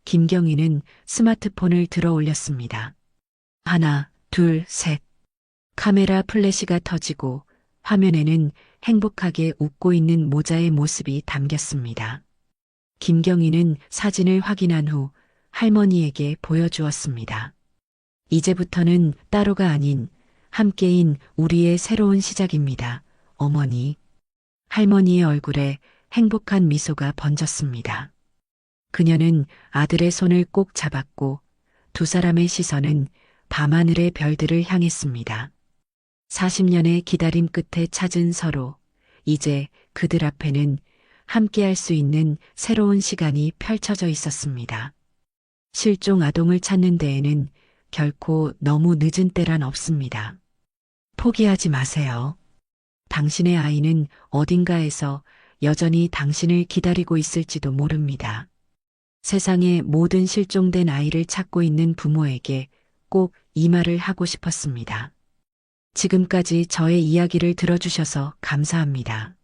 김경희는 스마트폰을 들어 올렸습니다. 하나, 둘, 셋. 카메라 플래시가 터지고 화면에는 행복하게 웃고 있는 모자의 모습이 담겼습니다. 김경희는 사진을 확인한 후 할머니에게 보여주었습니다. 이제부터는 따로가 아닌 함께인 우리의 새로운 시작입니다, 어머니. 할머니의 얼굴에 행복한 미소가 번졌습니다. 그녀는 아들의 손을 꼭 잡았고 두 사람의 시선은 밤하늘의 별들을 향했습니다. 40년의 기다림 끝에 찾은 서로, 이제 그들 앞에는 함께할 수 있는 새로운 시간이 펼쳐져 있었습니다. 실종 아동을 찾는 데에는 결코 너무 늦은 때란 없습니다. 포기하지 마세요. 당신의 아이는 어딘가에서 여전히 당신을 기다리고 있을지도 모릅니다. 세상의 모든 실종된 아이를 찾고 있는 부모에게 꼭 이 말을 하고 싶었습니다. 지금까지 저의 이야기를 들어주셔서 감사합니다.